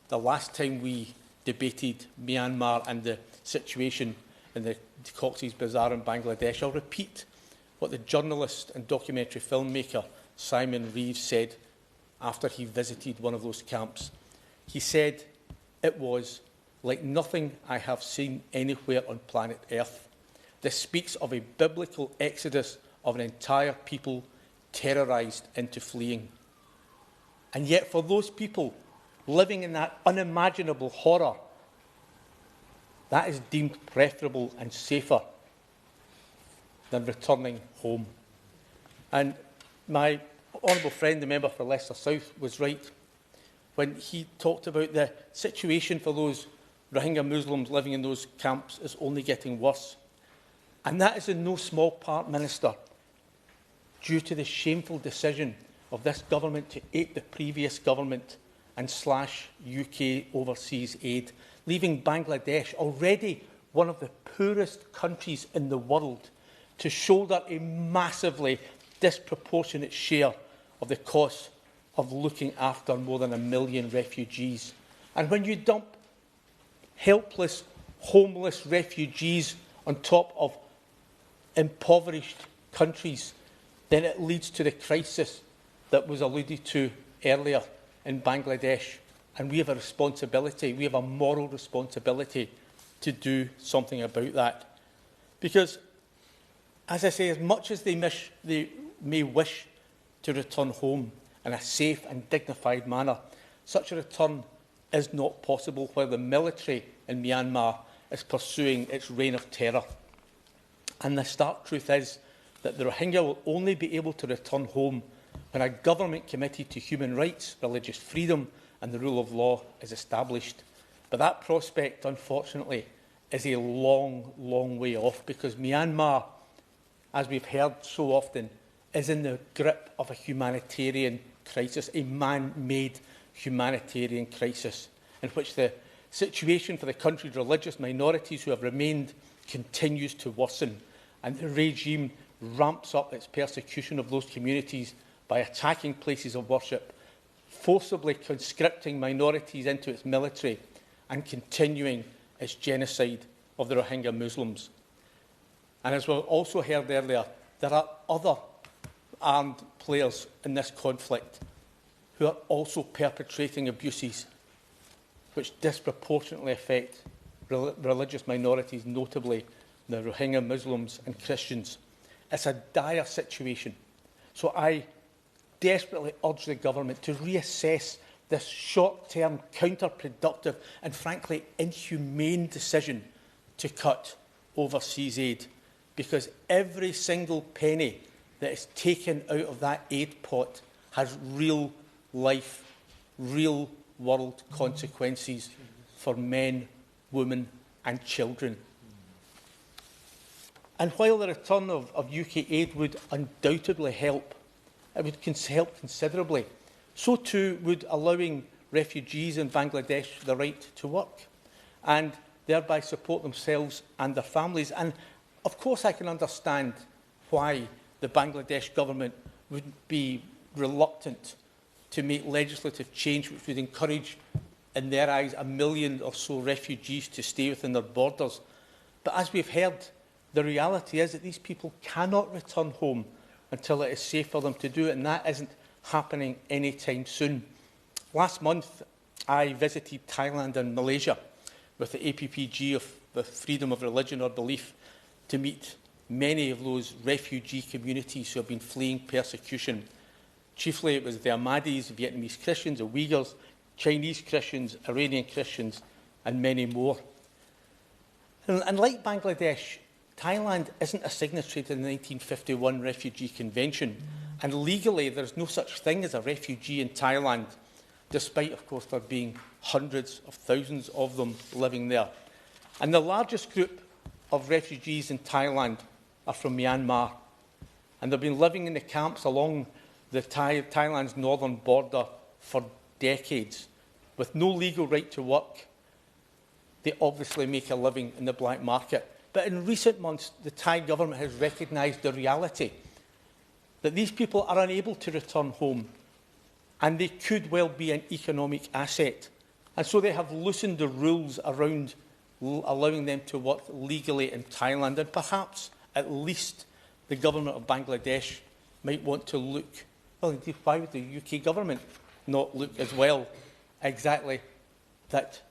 the last time we debated Myanmar and the situation in the Cox's Bazar in Bangladesh, I'll repeat what the journalist and documentary filmmaker Simon Reeves said after he visited one of those camps. He said, "It was like nothing I have seen anywhere on planet Earth. This speaks of a biblical exodus of an entire people terrorised into fleeing. And yet for those people living in that unimaginable horror, that is deemed preferable and safer than returning home." And my honourable friend, the member for Leicester South, was right when he talked about the situation for those Rohingya Muslims living in those camps is only getting worse. And that is in no small part, Minister, due to the shameful decision of this government to ape the previous government and slash UK overseas aid, leaving Bangladesh, already one of the poorest countries in the world, to shoulder a massively disproportionate share of the cost of looking after more than 1 million refugees. And when you dump helpless, homeless refugees on top of impoverished countries, then it leads to the crisis that was alluded to earlier in Bangladesh. And we have a responsibility, we have a moral responsibility to do something about that. Because, as I say, as much as they may wish to return home in a safe and dignified manner, such a return is not possible while the military in Myanmar is pursuing its reign of terror. And the stark truth is that the Rohingya will only be able to return home when a government committed to human rights, religious freedom and the rule of law is established. But that prospect, unfortunately, is a long, long way off, because Myanmar, as we've heard so often, is in the grip of a humanitarian crisis, a man-made humanitarian crisis, in which the situation for the country's religious minorities who have remained continues to worsen, and the regime ramps up its persecution of those communities by attacking places of worship, forcibly conscripting minorities into its military, and continuing its genocide of the Rohingya Muslims. And as we also heard earlier, there are other armed players in this conflict. who are also perpetrating abuses which disproportionately affect religious minorities, notably the Rohingya Muslims and Christians. It's a dire situation. So I desperately urge the government to reassess this short-term, counterproductive and frankly inhumane decision to cut overseas aid, because every single penny that is taken out of that aid pot has real life, real world consequences for men, women and children. And while the return of UK aid would undoubtedly help, it would help considerably, so too would allowing refugees in Bangladesh the right to work and thereby support themselves and their families. And of course I can understand why the Bangladesh government would be reluctant to make legislative change which would encourage, in their eyes, 1 million or so refugees to stay within their borders. But as we've heard, the reality is that these people cannot return home until it is safe for them to do it, and that isn't happening anytime soon. Last month, I visited Thailand and Malaysia with the APPG of the freedom of religion or belief to meet many of those refugee communities who have been fleeing persecution. Chiefly, it was the Ahmadis, Vietnamese Christians, the Uyghurs, Chinese Christians, Iranian Christians, and many more. And like Bangladesh, Thailand isn't a signatory to the 1951 Refugee Convention, and legally there's no such thing as a refugee in Thailand, despite, of course, there being hundreds of thousands of them living there. And the largest group of refugees in Thailand are from Myanmar, and they've been living in the camps along the Thailand's northern border for decades. With no legal right to work, they obviously make a living in the black market. But in recent months, the Thai government has recognised the reality that these people are unable to return home and they could well be an economic asset. And so they have loosened the rules around allowing them to work legally in Thailand. And perhaps, at least, the government of Bangladesh might want to look, well, indeed, why would the UK government not look as well, exactly that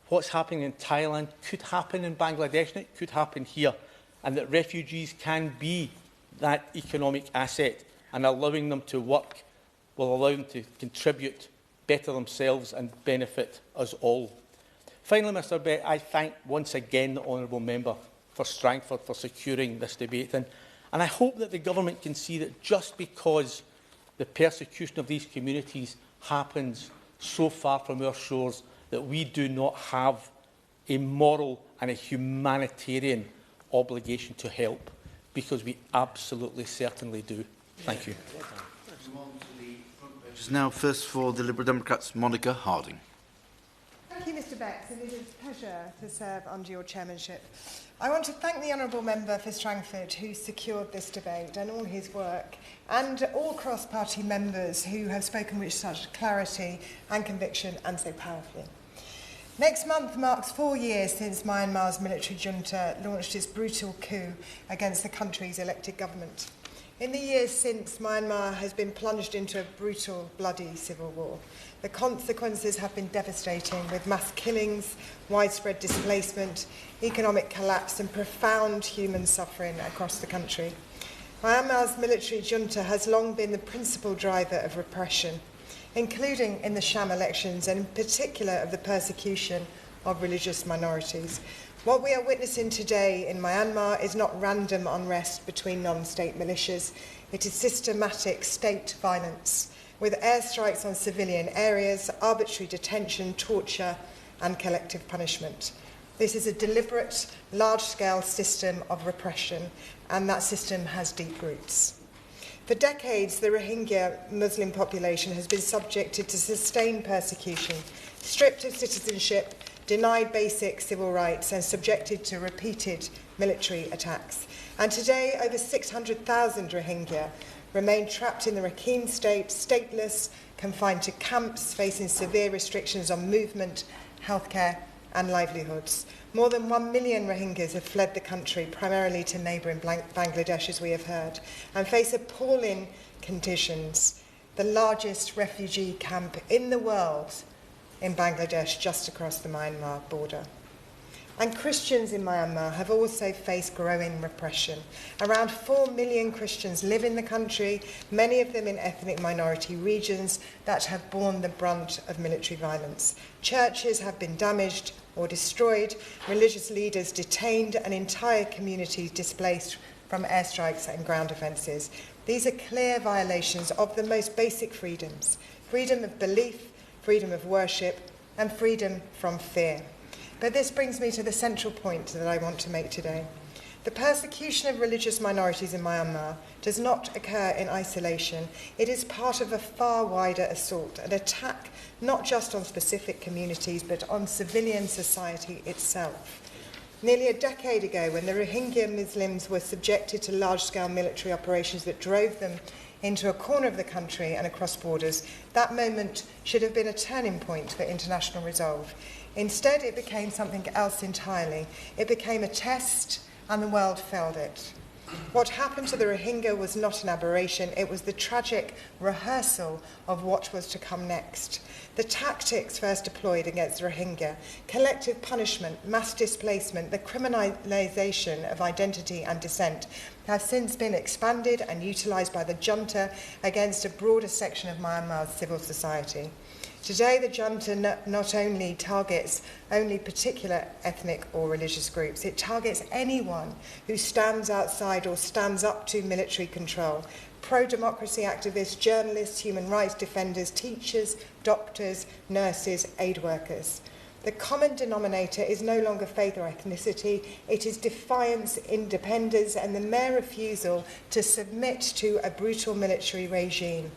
what's happening in Thailand could happen in Bangladesh, and it could happen here, and that refugees can be that economic asset, and allowing them to work will allow them to contribute, better themselves and benefit us all. Finally, Mr Bett, I thank once again the honourable member for Strangford for securing this debate, and I hope that the government can see that just because the persecution of these communities happens so far from our shores, that we do not have a moral and a humanitarian obligation to help, because we absolutely certainly do. Thank you. Now, first for the Liberal Democrats, Monica Harding. Thank you, Mr Bex, and it is a pleasure to serve under your chairmanship. I want to thank the Honourable Member for Strangford who secured this debate and all his work, and all cross-party members who have spoken with such clarity and conviction and so powerfully. Next month marks 4 years since Myanmar's military junta launched its brutal coup against the country's elected government. In the years since, Myanmar has been plunged into a brutal, bloody civil war. The consequences have been devastating, with mass killings, widespread displacement, economic collapse and profound human suffering across the country. Myanmar's military junta has long been the principal driver of repression, including in the sham elections and in particular of the persecution of religious minorities. What we are witnessing today in Myanmar is not random unrest between non-state militias. It is systematic state violence, with airstrikes on civilian areas, arbitrary detention, torture and collective punishment. This is a deliberate, large-scale system of repression, and that system has deep roots. For decades, the Rohingya Muslim population has been subjected to sustained persecution, stripped of citizenship, denied basic civil rights and subjected to repeated military attacks. And today, over 600,000 Rohingya remain trapped in the Rakhine state, stateless, confined to camps, facing severe restrictions on movement, healthcare and livelihoods. More than 1 million Rohingyas have fled the country, primarily to neighbouring Bangladesh, as we have heard, and face appalling conditions the largest refugee camp in the world in Bangladesh, just across the Myanmar border. And Christians in Myanmar have also faced growing repression. Around 4 million Christians live in the country, many of them in ethnic minority regions that have borne the brunt of military violence. Churches have been damaged or destroyed, religious leaders detained, and entire communities displaced from airstrikes and ground offences. These are clear violations of the most basic freedoms: freedom of belief, freedom of worship, and freedom from fear. But this brings me to the central point that I want to make today. The persecution of religious minorities in Myanmar does not occur in isolation. It is part of a far wider assault, an attack not just on specific communities, but on civilian society itself. Nearly a decade ago, when the Rohingya Muslims were subjected to large-scale military operations that drove them into a corner of the country and across borders, that moment should have been a turning point for international resolve. Instead, it became something else entirely. It became a test, and the world failed it. What happened to the Rohingya was not an aberration, it was the tragic rehearsal of what was to come next. The tactics first deployed against the Rohingya, collective punishment, mass displacement, the criminalisation of identity and dissent, have since been expanded and utilised by the junta against a broader section of Myanmar's civil society. Today, the junta not only targets only particular ethnic or religious groups, it targets anyone who stands outside or stands up to military control. Pro-democracy activists, journalists, human rights defenders, teachers, doctors, nurses, aid workers. The common denominator is no longer faith or ethnicity, it is defiance, independence, and the mere refusal to submit to a brutal military regime.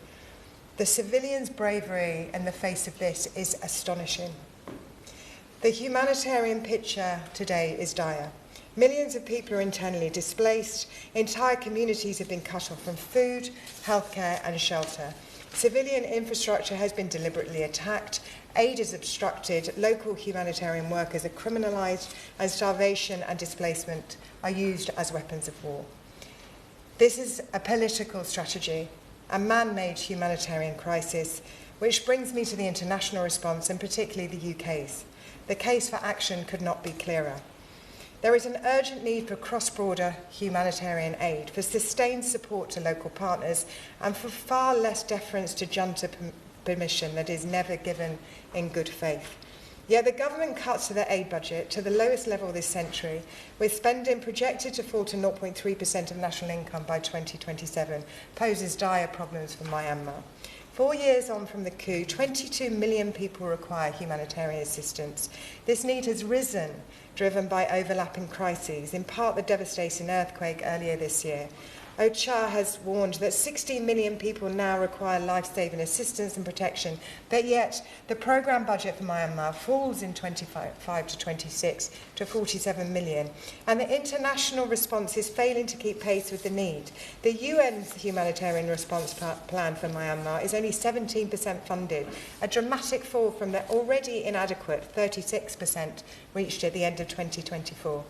The civilians' bravery in the face of this is astonishing. The humanitarian picture today is dire. Millions of people are internally displaced. Entire communities have been cut off from food, healthcare, and shelter. Civilian infrastructure has been deliberately attacked. Aid is obstructed. Local humanitarian workers are criminalised, and starvation and displacement are used as weapons of war. This is a political strategy, a man-made humanitarian crisis, which brings me to the international response, and particularly the UK's. The case for action could not be clearer. There is an urgent need for cross-border humanitarian aid, for sustained support to local partners, and for far less deference to junta permission that is never given in good faith. Yet the government cuts to their aid budget to the lowest level this century, with spending projected to fall to 0.3% of national income by 2027, poses dire problems for Myanmar. 4 years on from the coup, 22 million people require humanitarian assistance. This need has risen, driven by overlapping crises, in part the devastating earthquake earlier this year. OCHA has warned that 16 million people now require life-saving assistance and protection, but yet the programme budget for Myanmar falls in 25 to 26 to 47 million, and the international response is failing to keep pace with the need. The UN's humanitarian response plan for Myanmar is only 17% funded, a dramatic fall from the already inadequate 36% reached at the end of 2024.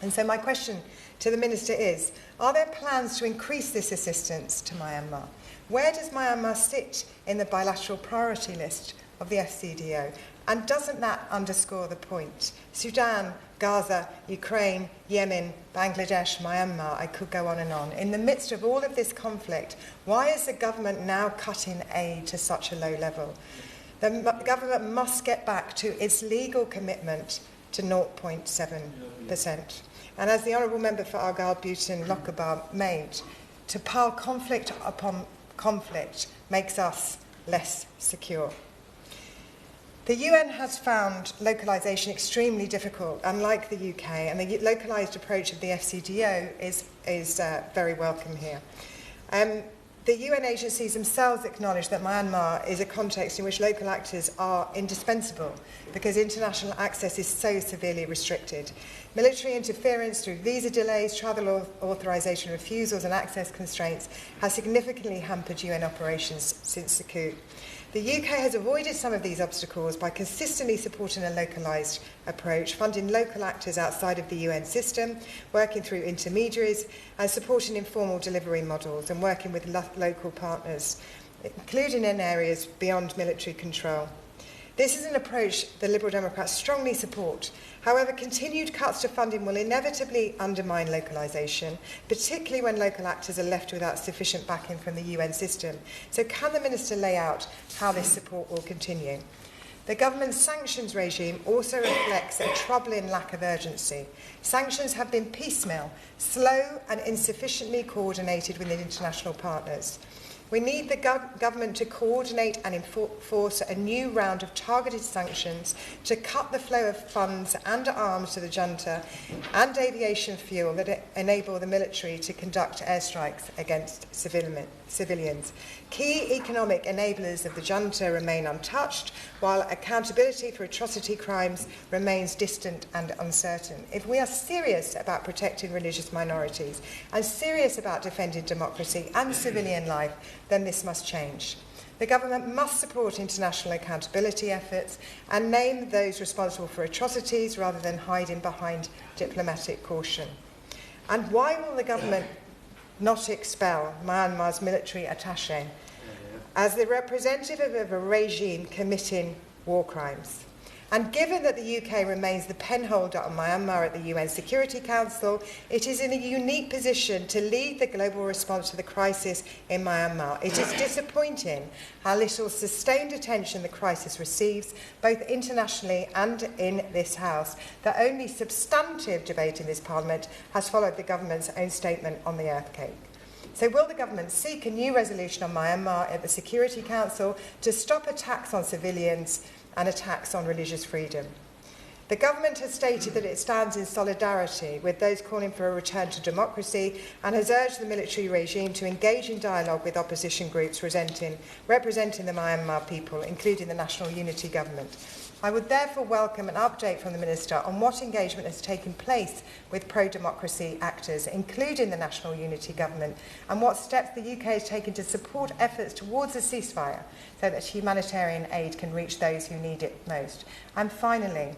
And so my question to the Minister is, are there plans to increase this assistance to Myanmar? Where does Myanmar sit in the bilateral priority list of the FCDO? And doesn't that underscore the point? Sudan, Gaza, Ukraine, Yemen, Bangladesh, Myanmar, I could go on and on. In the midst of all of this conflict, why is the government now cutting aid to such a low level? The government must get back to its legal commitment to 0.7%. And as the Honourable Member for Argyll Buton Lochaber made, to pile conflict upon conflict makes us less secure. The UN has found localisation extremely difficult, unlike the UK, and the localised approach of the FCDO is very welcome here. The UN agencies themselves acknowledge that Myanmar is a context in which local actors are indispensable because international access is so severely restricted. Military interference through visa delays, travel authorisation refusals and access constraints has significantly hampered UN operations since the coup. The UK has avoided some of these obstacles by consistently supporting a localised approach, funding local actors outside of the UN system, working through intermediaries and supporting informal delivery models and working with local partners. including in areas beyond military control. This is an approach the Liberal Democrats strongly support. However, continued cuts to funding will inevitably undermine localisation, particularly when local actors are left without sufficient backing from the UN system. So can the Minister lay out how this support will continue? The government's sanctions regime also reflects a troubling lack of urgency. Sanctions have been piecemeal, slow and insufficiently coordinated with international partners. We need the government to coordinate and enforce a new round of targeted sanctions to cut the flow of funds and arms to the junta and aviation fuel that enable the military to conduct airstrikes against civilians. Key economic enablers of the junta remain untouched, while accountability for atrocity crimes remains distant and uncertain. If we are serious about protecting religious minorities and serious about defending democracy and civilian life, then this must change. The government must support international accountability efforts and name those responsible for atrocities rather than hiding behind diplomatic caution. And why will the government not expel Myanmar's military attaché as the representative of a regime committing war crimes? And given that the UK remains the penholder on Myanmar at the UN Security Council, it is in a unique position to lead the global response to the crisis in Myanmar. It is disappointing how little sustained attention the crisis receives, both internationally and in this House. The only substantive debate in this Parliament has followed the government's own statement on the earthquake. So will the government seek a new resolution on Myanmar at the Security Council to stop attacks on civilians and attacks on religious freedom? The government has stated that it stands in solidarity with those calling for a return to democracy and has urged the military regime to engage in dialogue with opposition groups representing the Myanmar people, including the National Unity Government. I would therefore welcome an update from the Minister on what engagement has taken place with pro-democracy actors, including the National Unity Government, and what steps the UK has taken to support efforts towards a ceasefire so that humanitarian aid can reach those who need it most. And finally,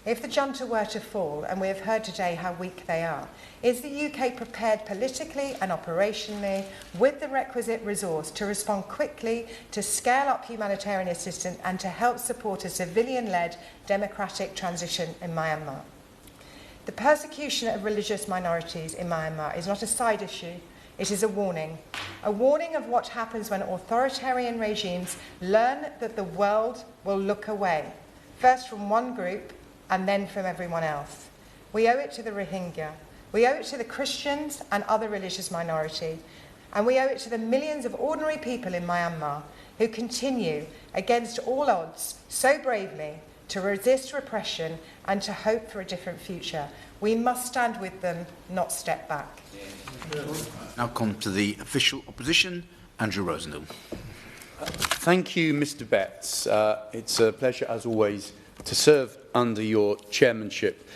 if the junta were to fall, and we have heard today how weak they are, is the UK prepared politically and operationally with the requisite resource to respond quickly, to scale up humanitarian assistance and to help support a civilian-led democratic transition in Myanmar? The persecution of religious minorities in Myanmar is not a side issue, it is a warning of what happens when authoritarian regimes learn that the world will look away, first from one group and then from everyone else. We owe it to the Rohingya, we owe it to the Christians and other religious minority, and we owe it to the millions of ordinary people in Myanmar who continue, against all odds, so bravely, to resist repression and to hope for a different future. We must stand with them, not step back. Now come to the official opposition, Andrew Rosendale. Thank you, Mr. Betts. It's a pleasure, as always, to serve under your chairmanship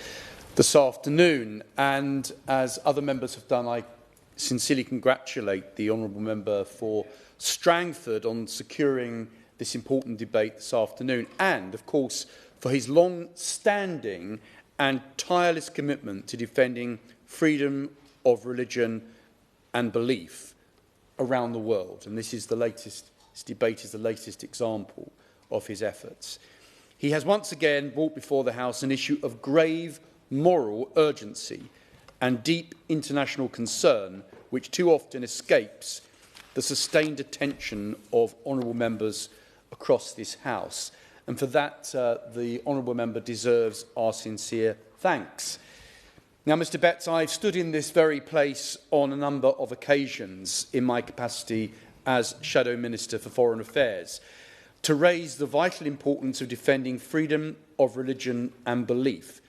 this afternoon. And as other members have done, I sincerely congratulate the honourable member for Strangford on securing this important debate this afternoon, and, of course, for his long-standing and tireless commitment to defending freedom of religion and belief around the world. And this debate is the latest example of his efforts. He has once again brought before the House an issue of grave moral urgency and deep international concern, which too often escapes the sustained attention of honourable members across this House. And for that, the honourable member deserves our sincere thanks. Now, Mr. Betts, I've stood in this very place on a number of occasions in my capacity as Shadow Minister for Foreign Affairs to raise the vital importance of defending freedom of religion and belief.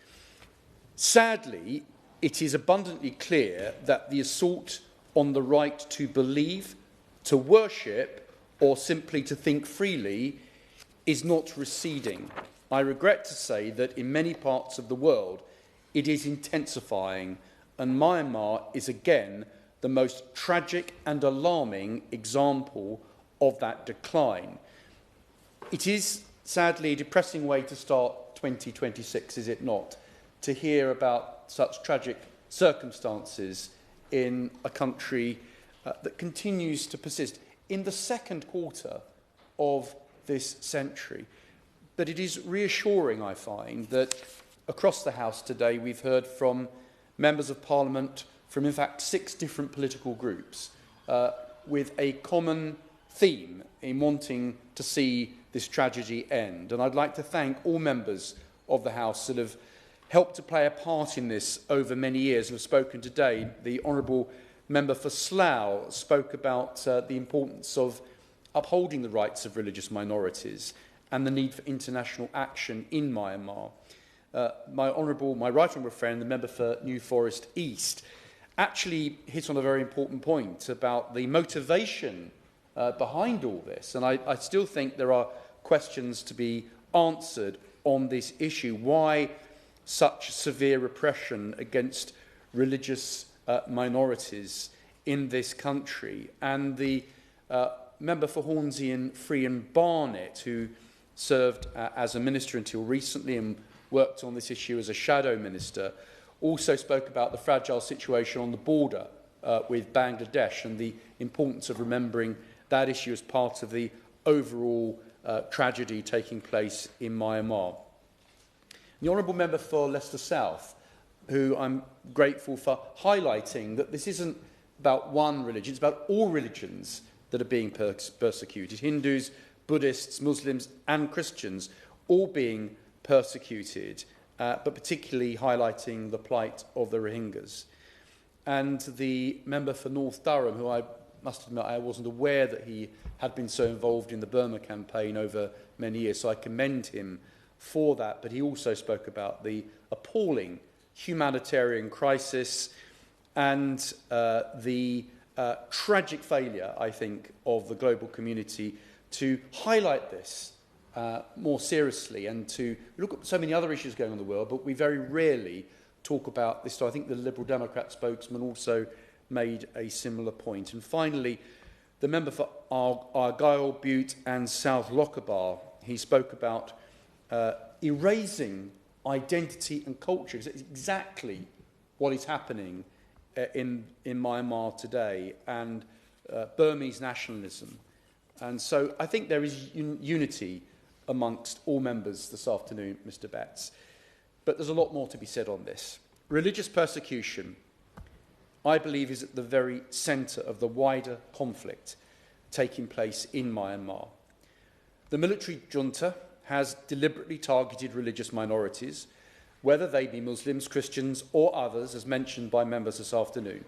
Sadly, it is abundantly clear that the assault on the right to believe, to worship, or simply to think freely is not receding. I regret to say that in many parts of the world, it is intensifying, and Myanmar is again the most tragic and alarming example of that decline. It is, sadly, a depressing way to start 2026, is it not, to hear about such tragic circumstances in a country that continues to persist in the second quarter of this century. But it is reassuring, I find, that across the House today we've heard from members of Parliament from, in fact, 6 different political groups with a common theme in wanting to see this tragedy end. And I'd like to thank all members of the House that have helped to play a part in this over many years and have spoken today. The Honourable Member for Slough spoke about the importance of upholding the rights of religious minorities and the need for international action in Myanmar. My right honourable friend, the member for New Forest East, actually hit on a very important point about the motivation behind all this. And I still think there are questions to be answered on this issue. Why such severe repression against religious minorities in this country? And the member for Hornsey and Free and Barnet, who served as a minister until recently and worked on this issue as a shadow minister, also spoke about the fragile situation on the border with Bangladesh and the importance of remembering that issue as part of the overall tragedy taking place in Myanmar. The Honourable Member for Leicester South, who I'm grateful for highlighting that this isn't about one religion, it's about all religions that are being persecuted. Hindus, Buddhists, Muslims and Christians all being persecuted, but particularly highlighting the plight of the Rohingyas. And the member for North Durham, who I must admit I wasn't aware that he had been so involved in the Burma campaign over many years, so I commend him for that. But he also spoke about the appalling humanitarian crisis and the tragic failure, I think, of the global community to highlight this more seriously and to look at so many other issues going on in the world, but we very rarely talk about this. So I think the Liberal Democrat spokesman also made a similar point. And finally, the member for Argyll, Bute and South Lochaber, he spoke about erasing identity and culture. It's exactly what is happening in Myanmar today, and Burmese nationalism. And so I think there is unity amongst all members this afternoon, Mr. Betts. But there's a lot more to be said on this. Religious persecution, I believe, is at the very centre of the wider conflict taking place in Myanmar. The military junta has deliberately targeted religious minorities, whether they be Muslims, Christians or others, as mentioned by members this afternoon,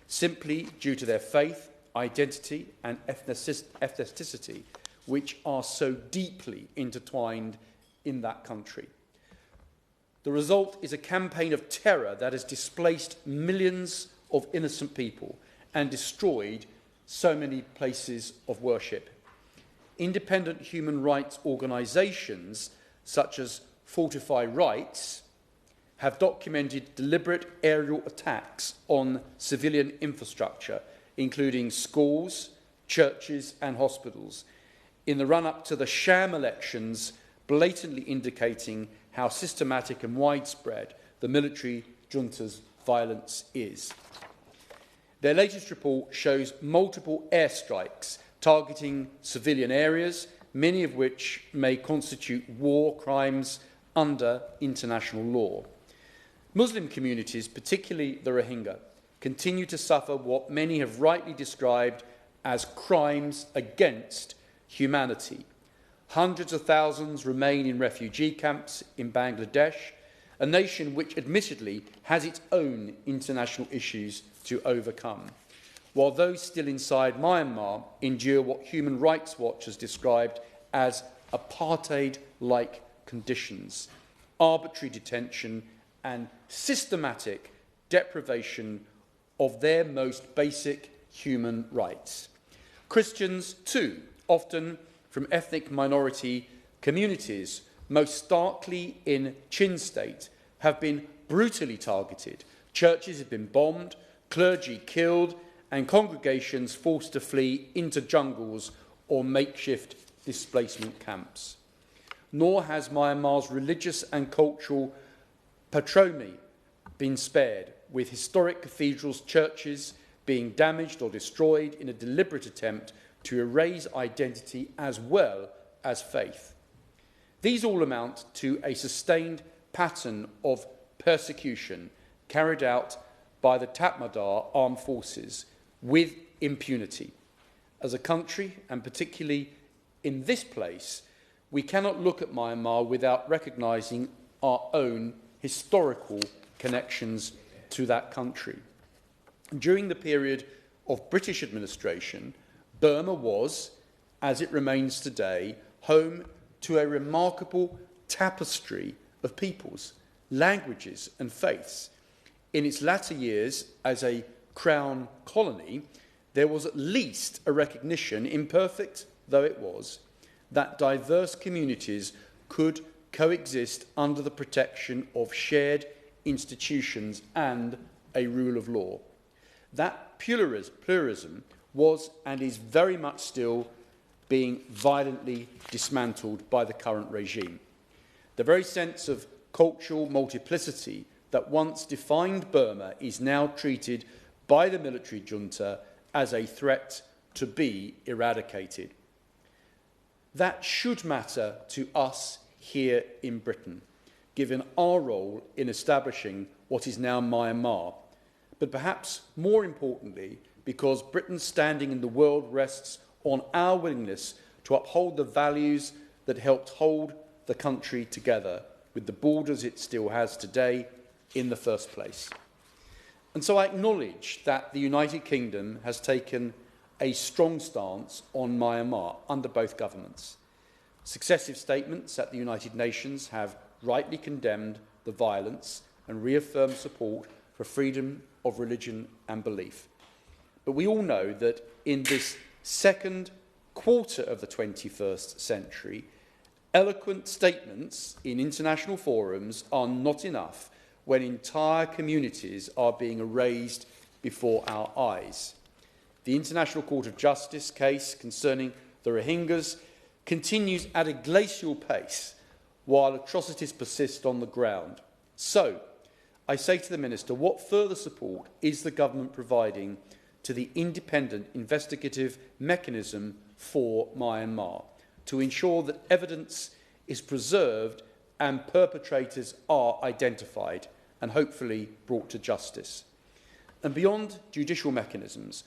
simply due to their faith, identity and ethnicity, which are so deeply intertwined in that country. The result is a campaign of terror that has displaced millions of innocent people and destroyed so many places of worship. Independent human rights organisations such as Fortify Rights have documented deliberate aerial attacks on civilian infrastructure, including schools, churches and hospitals, in the run-up to the sham elections, blatantly indicating how systematic and widespread the military junta's violence is. Their latest report shows multiple airstrikes targeting civilian areas, many of which may constitute war crimes under international law. Muslim communities, particularly the Rohingya, continue to suffer what many have rightly described as crimes against humanity. Hundreds of thousands remain in refugee camps in Bangladesh, a nation which admittedly has its own international issues to overcome, while those still inside Myanmar endure what Human Rights Watch has described as apartheid-like conditions, arbitrary detention and systematic deprivation of their most basic human rights. Christians, too, often from ethnic minority communities, most starkly in Chin State, have been brutally targeted. Churches have been bombed, clergy killed, and congregations forced to flee into jungles or makeshift displacement camps. Nor has Myanmar's religious and cultural patrimony been spared, with historic cathedrals, churches being damaged or destroyed in a deliberate attempt to erase identity as well as faith. These all amount to a sustained pattern of persecution carried out by the Tatmadaw armed forces with impunity. As a country, and particularly in this place, we cannot look at Myanmar without recognising our own historical connections to that country. During the period of British administration, Burma was, as it remains today, home to a remarkable tapestry of peoples, languages and faiths. In its latter years as a crown colony, there was at least a recognition, imperfect though it was, that diverse communities could coexist under the protection of shared institutions and a rule of law. That pluralism was and is very much still being violently dismantled by the current regime. The very sense of cultural multiplicity that once defined Burma is now treated by the military junta as a threat to be eradicated. That should matter to us here in Britain, given our role in establishing what is now Myanmar, but perhaps more importantly, because Britain's standing in the world rests on our willingness to uphold the values that helped hold the country together with the borders it still has today in the first place. And so I acknowledge that the United Kingdom has taken a strong stance on Myanmar under both governments. Successive statements at the United Nations have rightly condemned the violence and reaffirmed support for freedom of religion and belief. But we all know that in this second quarter of the 21st century, eloquent statements in international forums are not enough when entire communities are being erased before our eyes. The International Court of Justice case concerning the Rohingyas continues at a glacial pace while atrocities persist on the ground. So, I say to the Minister, what further support is the government providing to the independent investigative mechanism for Myanmar to ensure that evidence is preserved and perpetrators are identified and hopefully brought to justice? And beyond judicial mechanisms,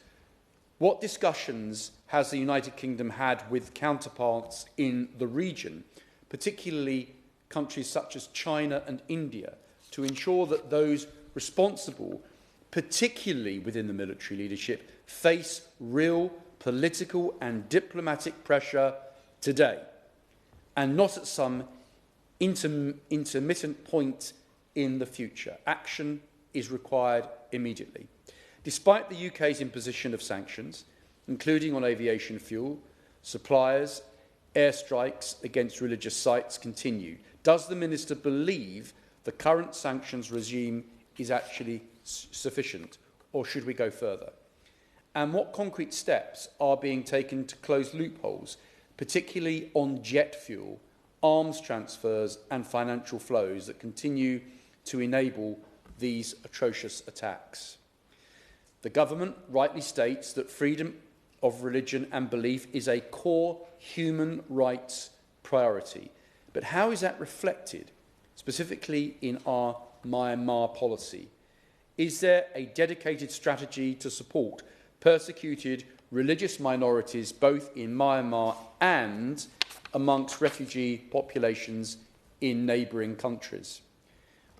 what discussions has the United Kingdom had with counterparts in the region, particularly countries such as China and India, to ensure that those responsible, particularly within the military leadership, face real political and diplomatic pressure today, and not at some intermittent point in the future? Action is required immediately. Despite the UK's imposition of sanctions, including on aviation fuel, suppliers, airstrikes against religious sites continue. Does the Minister believe the current sanctions regime is actually sufficient, or should we go further? And what concrete steps are being taken to close loopholes, particularly on jet fuel, arms transfers and financial flows that continue to enable these atrocious attacks? The government rightly states that freedom of religion and belief is a core human rights priority. But how is that reflected, specifically in our Myanmar policy? Is there a dedicated strategy to support persecuted religious minorities both in Myanmar and amongst refugee populations in neighbouring countries?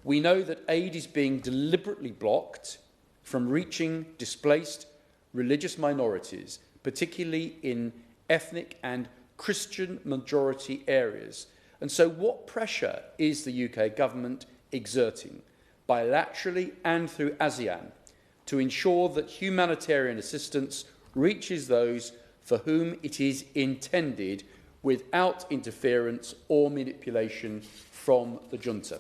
We know that aid is being deliberately blocked from reaching displaced religious minorities, particularly in ethnic and Christian majority areas. And so what pressure is the UK government exerting, bilaterally and through ASEAN, to ensure that humanitarian assistance reaches those for whom it is intended without interference or manipulation from the junta?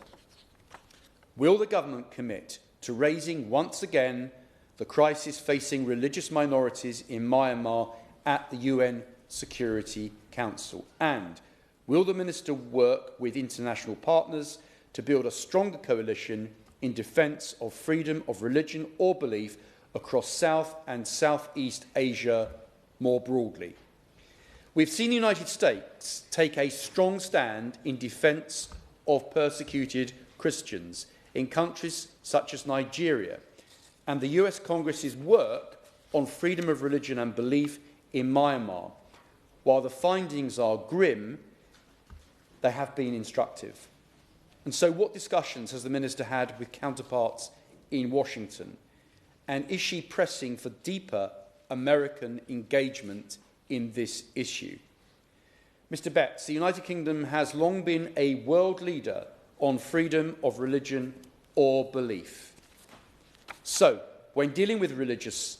Will the government commit to raising once again the crisis facing religious minorities in Myanmar at the UN Security Council? And will the Minister work with international partners to build a stronger coalition in defence of freedom of religion or belief across South and Southeast Asia more broadly? We've seen the United States take a strong stand in defence of persecuted Christians in countries such as Nigeria, and the US Congress's work on freedom of religion and belief in Myanmar. While the findings are grim, they have been instructive. And so what discussions has the Minister had with counterparts in Washington? And is she pressing for deeper American engagement in this issue? Mr. Betts, the United Kingdom has long been a world leader on freedom of religion or belief. So, when dealing with religious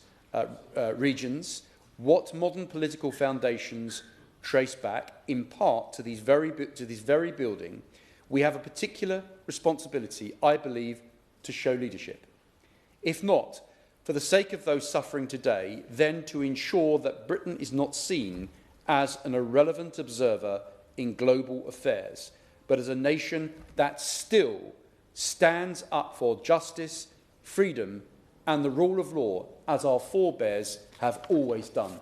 regions, what modern political foundations trace back, in part, to this very building, we have a particular responsibility, I believe, to show leadership. If not, for the sake of those suffering today, then to ensure that Britain is not seen as an irrelevant observer in global affairs, but as a nation that still stands up for justice, freedom, and the rule of law, as our forebears have always done.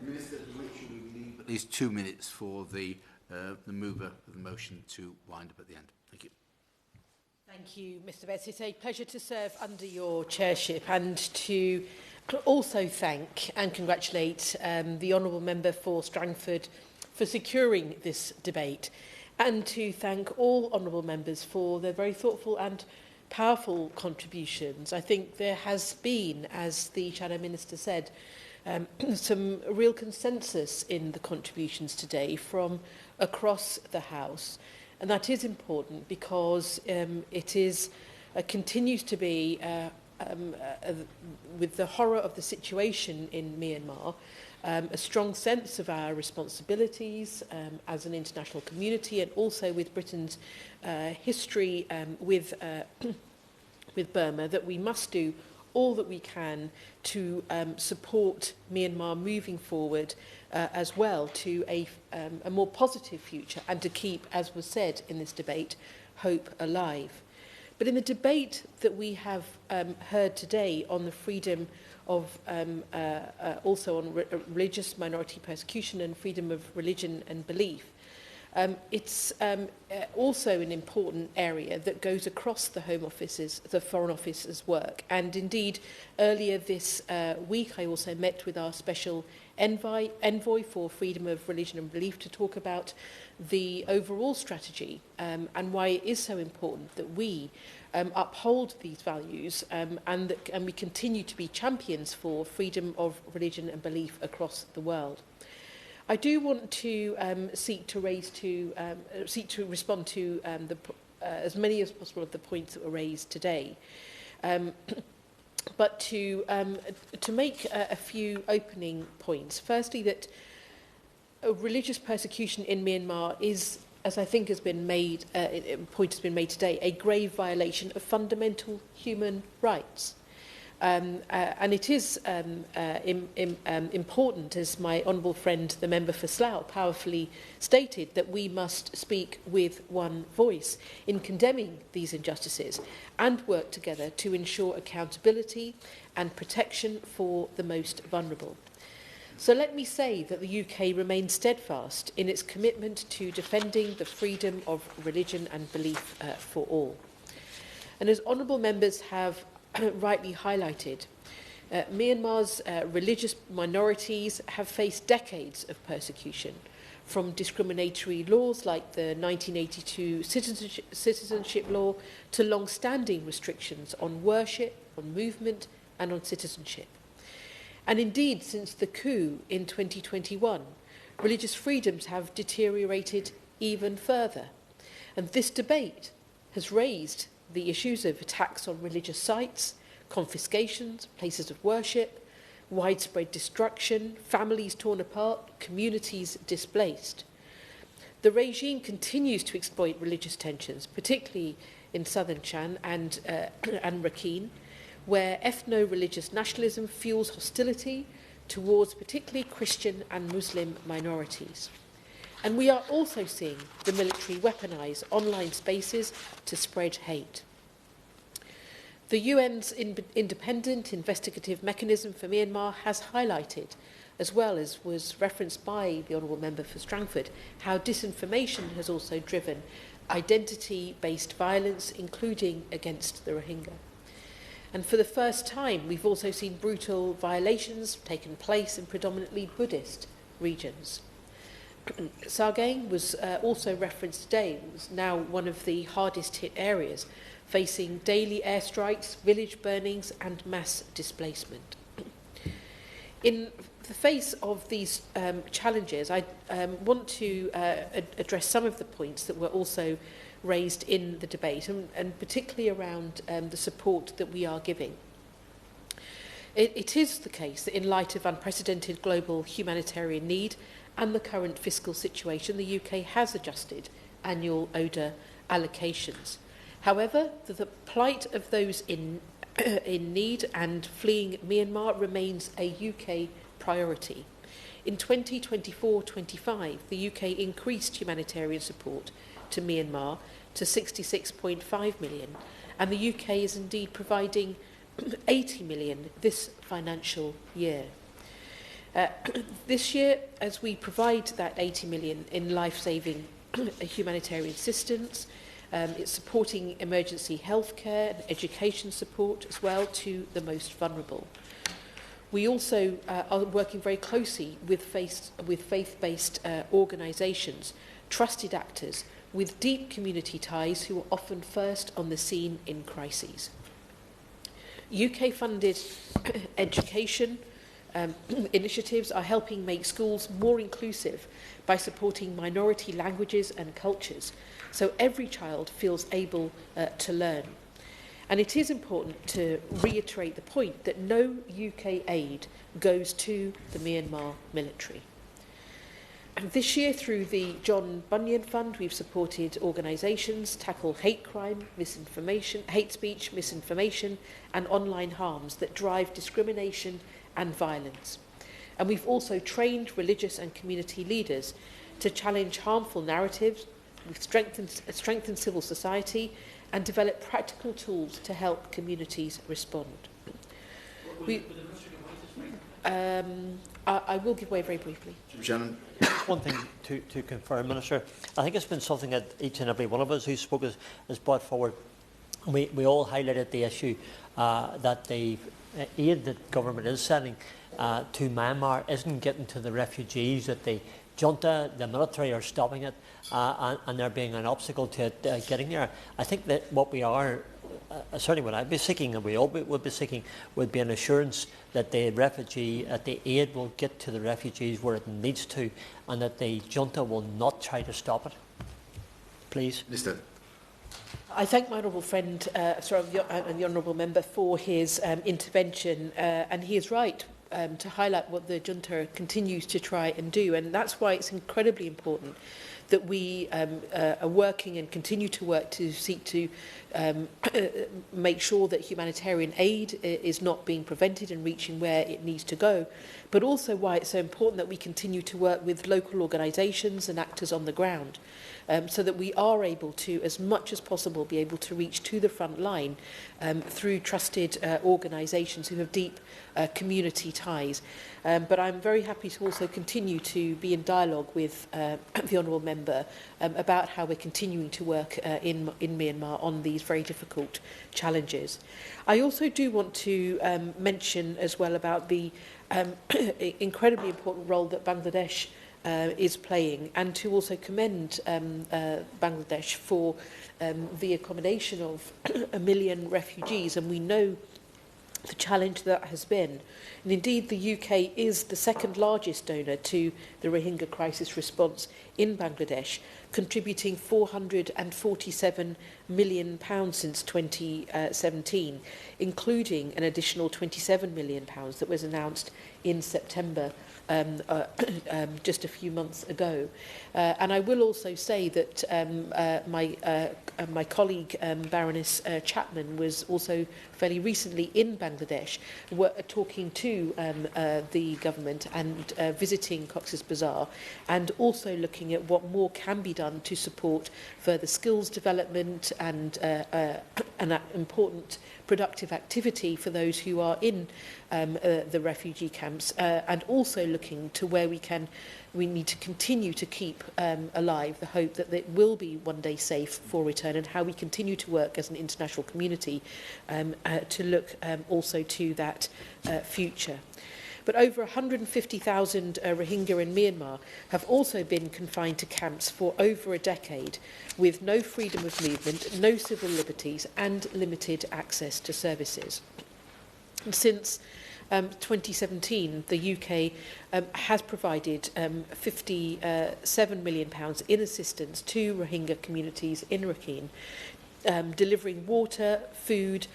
Minister, make sure we leave at least 2 minutes for the mover of the motion to wind up at the end. Thank you. Thank you, Mr. Betts. It's a pleasure to serve under your chairship and to also thank and congratulate the Honourable Member for Strangford for securing this debate, and to thank all Honourable Members for their very thoughtful and powerful contributions. I think there has been, as the Shadow Minister said, some real consensus in the contributions today from across the House, and that is important because it is continues to be with the horror of the situation in Myanmar, a strong sense of our responsibilities as an international community, and also with Britain's history with Burma, that we must do all that we can to support Myanmar moving forward as well to a more positive future, and to keep, as was said in this debate, hope alive. But in the debate that we have heard today on the freedom of, also on religious minority persecution and freedom of religion and belief, it's also an important area that goes across the Home Office's, the Foreign Office's work. And indeed, earlier this week, I also met with our special envoy for freedom of religion and belief to talk about the overall strategy and why it is so important that we uphold these values and we continue to be champions for freedom of religion and belief across the world. I do want to seek to respond to as many as possible of the points that were raised today, but to make a few opening points. Firstly, that religious persecution in Myanmar is, as I think has been made, point has been made today, a grave violation of fundamental human rights. And it is important, as my honourable friend, the member for Slough, powerfully stated, that we must speak with one voice in condemning these injustices and work together to ensure accountability and protection for the most vulnerable. So let me say that the UK remains steadfast in its commitment to defending the freedom of religion and belief for all. And as honourable members have rightly highlighted, Myanmar's religious minorities have faced decades of persecution, from discriminatory laws like the 1982 citizenship law to long-standing restrictions on worship, on movement and on citizenship. And indeed, since the coup in 2021, religious freedoms have deteriorated even further. And this debate has raised the issues of attacks on religious sites, confiscations, places of worship, widespread destruction, families torn apart, communities displaced. The regime continues to exploit religious tensions, particularly in southern Shan and Rakhine, where ethno-religious nationalism fuels hostility towards particularly Christian and Muslim minorities. And we are also seeing the military weaponise online spaces to spread hate. The UN's independent investigative mechanism for Myanmar has highlighted as well as was referenced by the Honourable Member for Strangford, how disinformation has also driven identity-based violence, including against the Rohingya. And for the first time, we've also seen brutal violations taken place in predominantly Buddhist regions. Sagaing was also referenced today. It was now one of the hardest hit areas, facing daily airstrikes, village burnings and mass displacement. In the face of these challenges, I want to address some of the points that were also raised in the debate, and particularly around the support that we are giving. It is the case that in light of unprecedented global humanitarian need and the current fiscal situation, the UK has adjusted annual ODA allocations. However, the plight of those in need and fleeing Myanmar remains a UK priority. In 2024-25, the UK increased humanitarian support to Myanmar to 66.5 million, and the UK is indeed providing 80 million this financial year. This year, as we provide that 80 million in life-saving humanitarian assistance, it's supporting emergency healthcare and education support as well to the most vulnerable. We also are working very closely with faith-based organisations, trusted actors with deep community ties who are often first on the scene in crises. UK-funded education initiatives are helping make schools more inclusive by supporting minority languages and cultures, so every child feels able to learn. And it is important to reiterate the point that no UK aid goes to the Myanmar military. And this year, through the John Bunyan Fund, we've supported organisations tackle hate crime, misinformation, hate speech, misinformation and online harms that drive discrimination and violence. And we've also trained religious and community leaders to challenge harmful narratives, we've strengthened civil society and develop practical tools to help communities respond. I will give way very briefly. Shannon. One thing to confirm, Minister. I think it's been something that each and every one of us who spoke has brought forward. We all highlighted the issue that the aid that government is sending to Myanmar isn't getting to the refugees, that the junta, the military are stopping it, and there being an obstacle to it getting there. I think that what we are, certainly what I'd be seeking, and we all would be seeking, would be an assurance that the aid will get to the refugees where it needs to, and that the junta will not try to stop it. Please. Mr. I thank my honourable friend and the honourable member for his intervention, and he is right to highlight what the junta continues to try and do, and that's why it's incredibly important that we are working and continue to work to seek to make sure that humanitarian aid is not being prevented and reaching where it needs to go, but also why it's so important that we continue to work with local organisations and actors on the ground, so that we are able to, as much as possible, be able to reach to the front line through trusted organisations who have deep community ties. But I'm very happy to also continue to be in dialogue with the honourable member about how we're continuing to work in Myanmar on these very difficult challenges. I also do want to mention as well about the incredibly important role that Bangladesh is playing, and to also commend Bangladesh for the accommodation of 1 million refugees, and we know the challenge that has been. And indeed, the UK is the second largest donor to the Rohingya crisis response in Bangladesh, contributing £447 million since 2017, including an additional £27 million that was announced in September just a few months ago. And I will also say that my colleague Baroness Chapman was also fairly recently in Bangladesh, talking to the government and visiting Cox's Bazar, and also looking at what more can be done to support further skills development and an important productive activity for those who are in the refugee camps, and also looking to where we need to continue to keep alive the hope that it will be one day safe for return, and how we continue to work as an international community to look also to that future. But over 150,000 Rohingya in Myanmar have also been confined to camps for over a decade, with no freedom of movement, no civil liberties and limited access to services. And since 2017, the UK has provided £57 million in assistance to Rohingya communities in Rakhine, delivering water, food,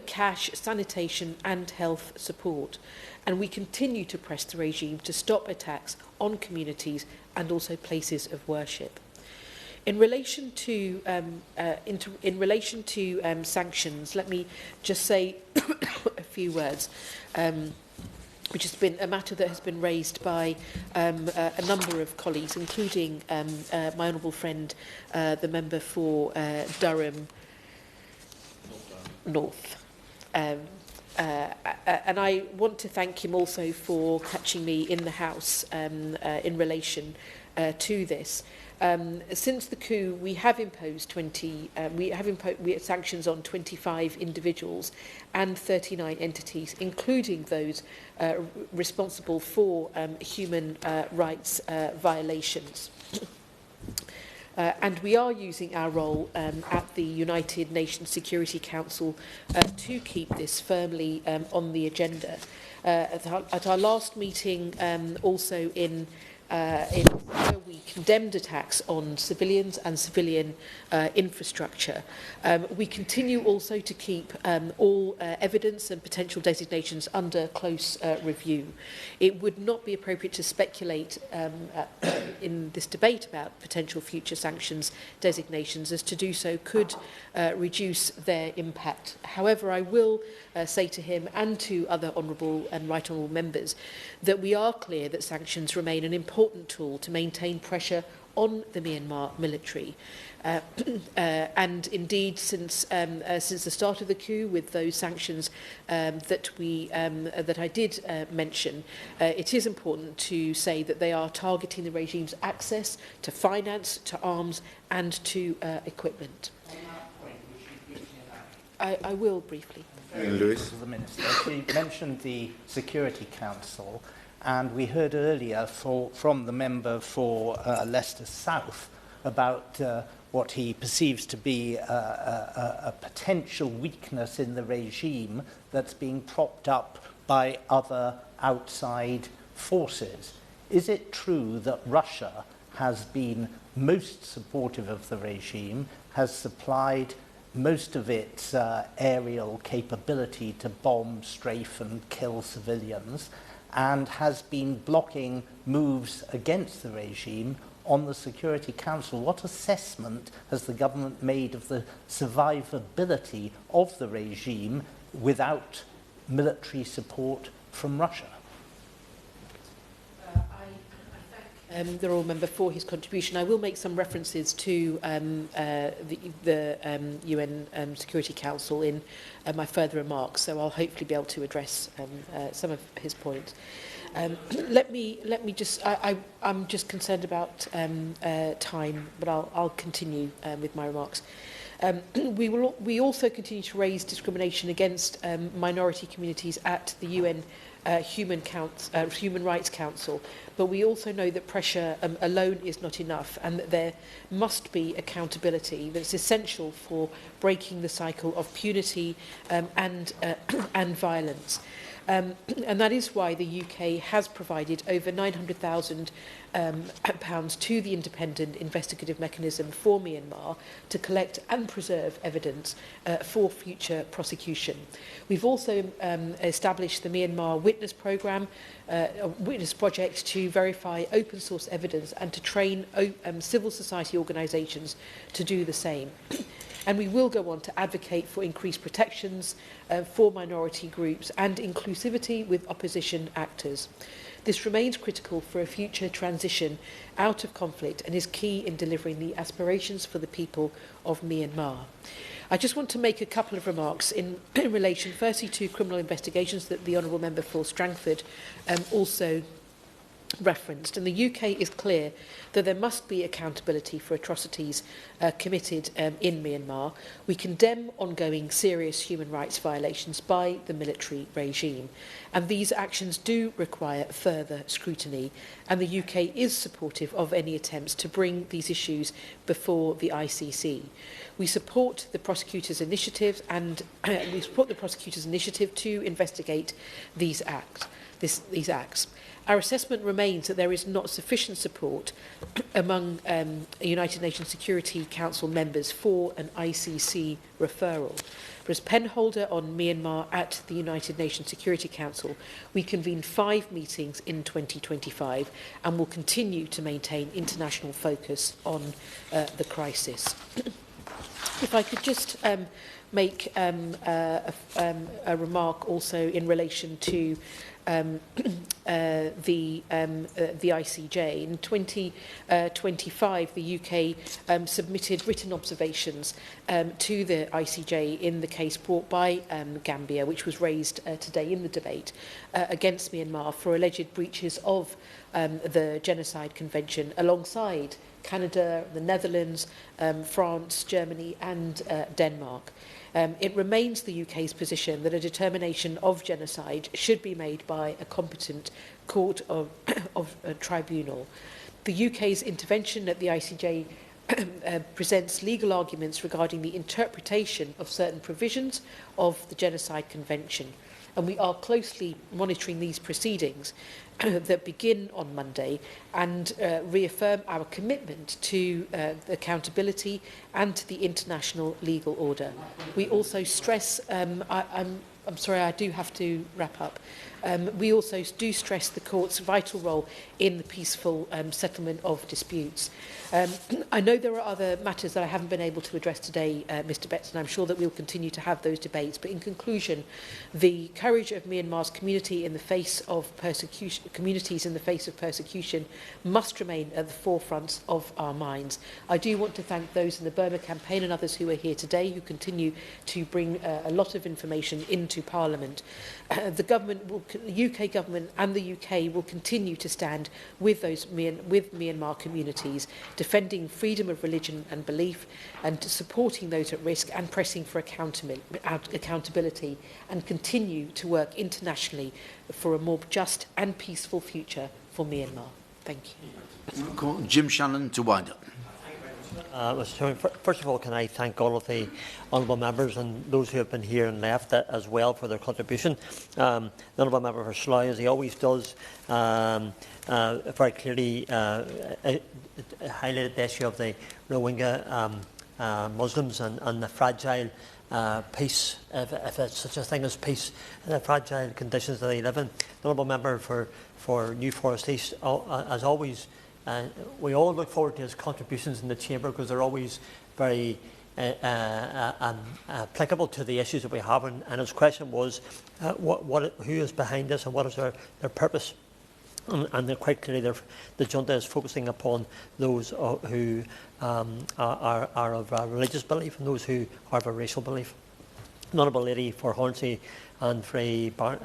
cash, sanitation and health support. And we continue to press the regime to stop attacks on communities and also places of worship. In relation to sanctions, let me just say a few words, which has been a matter that has been raised by a number of colleagues, including my honourable friend, the member for Durham North. And I want to thank him also for catching me in the House in relation to this. Since the coup, we have imposed sanctions on 25 individuals and 39 entities, including those responsible for human rights violations. And we are using our role at the United Nations Security Council to keep this firmly on the agenda. At our last meeting, also in we condemned attacks on civilians and civilian infrastructure. We continue also to keep all evidence and potential designations under close review. It would not be appropriate to speculate in this debate about potential future sanctions designations, as to do so could reduce their impact. However, I will say to him and to other honourable and right honourable members that we are clear that sanctions remain an important tool to maintain pressure on the Myanmar military. And indeed, since the start of the coup, with those sanctions that I did mention, it is important to say that they are targeting the regime's access to finance, to arms and to equipment. I will briefly. Lewis. The Minister. She mentioned the Security Council, and we heard earlier from the member for Leicester South about what he perceives to be a potential weakness in the regime that's being propped up by other outside forces. Is it true that Russia has been most supportive of the regime, has supplied most of its aerial capability to bomb, strafe and kill civilians, and has been blocking moves against the regime on the Security Council? What assessment has the government made of the survivability of the regime without military support from Russia? The Honourable Member for his contribution. I will make some references to the UN Security Council in my further remarks, so I'll hopefully be able to address some of his points. Let me just. I'm just concerned about time, but I'll continue with my remarks. We also continue to raise discrimination against minority communities at the UN Human Rights Council, but we also know that pressure alone is not enough, and that there must be accountability that's essential for breaking the cycle of punity and violence. And that is why the UK has provided over £900,000 to the independent investigative mechanism for Myanmar to collect and preserve evidence for future prosecution. We've also established the Myanmar Witness Programme, a witness project to verify open source evidence and to train civil society organisations to do the same. And we will go on to advocate for increased protections for minority groups and inclusivity with opposition actors. This remains critical for a future transition out of conflict and is key in delivering the aspirations for the people of Myanmar. I just want to make a couple of remarks in relation, firstly, to criminal investigations that the Honourable Member for Strangford also referenced, and the UK is clear that there must be accountability for atrocities committed in Myanmar. We condemn ongoing serious human rights violations by the military regime, and these actions do require further scrutiny, and the UK is supportive of any attempts to bring these issues before the ICC. We support the prosecutor's initiative to investigate these acts. Our assessment remains that there is not sufficient support among United Nations Security Council members for an ICC referral. But as penholder on Myanmar at the United Nations Security Council, we convened 5 meetings in 2025 and will continue to maintain international focus on the crisis. If I could just make a remark also in relation to the ICJ. In 2025, the UK submitted written observations to the ICJ in the case brought by Gambia, which was raised today in the debate, against Myanmar for alleged breaches of the Genocide Convention, alongside Canada, the Netherlands, France, Germany and Denmark. It remains the UK's position that a determination of genocide should be made by a competent court of a tribunal. The UK's intervention at the ICJ presents legal arguments regarding the interpretation of certain provisions of the Genocide Convention, and we are closely monitoring these proceedings that begin on Monday and reaffirm our commitment to accountability and to the international legal order. We also stress, I'm sorry, I do have to wrap up. We also do stress the court's vital role in the peaceful settlement of disputes. I know there are other matters that I haven't been able to address today, Mr. Betts, and I'm sure that we'll continue to have those debates. But in conclusion, the courage of Myanmar's community in the face of persecution, communities in the face of persecution, must remain at the forefront of our minds. I do want to thank those in the Burma campaign and others who are here today, who continue to bring a lot of information into Parliament. The UK government and the UK will continue to stand with Myanmar communities, defending freedom of religion and belief, and supporting those at risk and pressing for accountability, and continue to work internationally for a more just and peaceful future for Myanmar. Thank you. Jim Shannon to wind up. Mr. Chairman, first of all, can I thank all of the honourable members and those who have been here and left as well for their contribution. The honourable member for Slough, as he always does, very clearly highlighted the issue of the Rohingya Muslims and the fragile peace, if it's such a thing as peace, and the fragile conditions that they live in. The honourable member for New Forest East, as always, we all look forward to his contributions in the Chamber, because they're always very applicable to the issues that we have. And his question was, who is behind this and what is their purpose? And they're quite clearly, the junta is focusing upon those who are of religious belief and those who are of a racial belief. The Honourable Lady for Hornsey and Frey Barnett.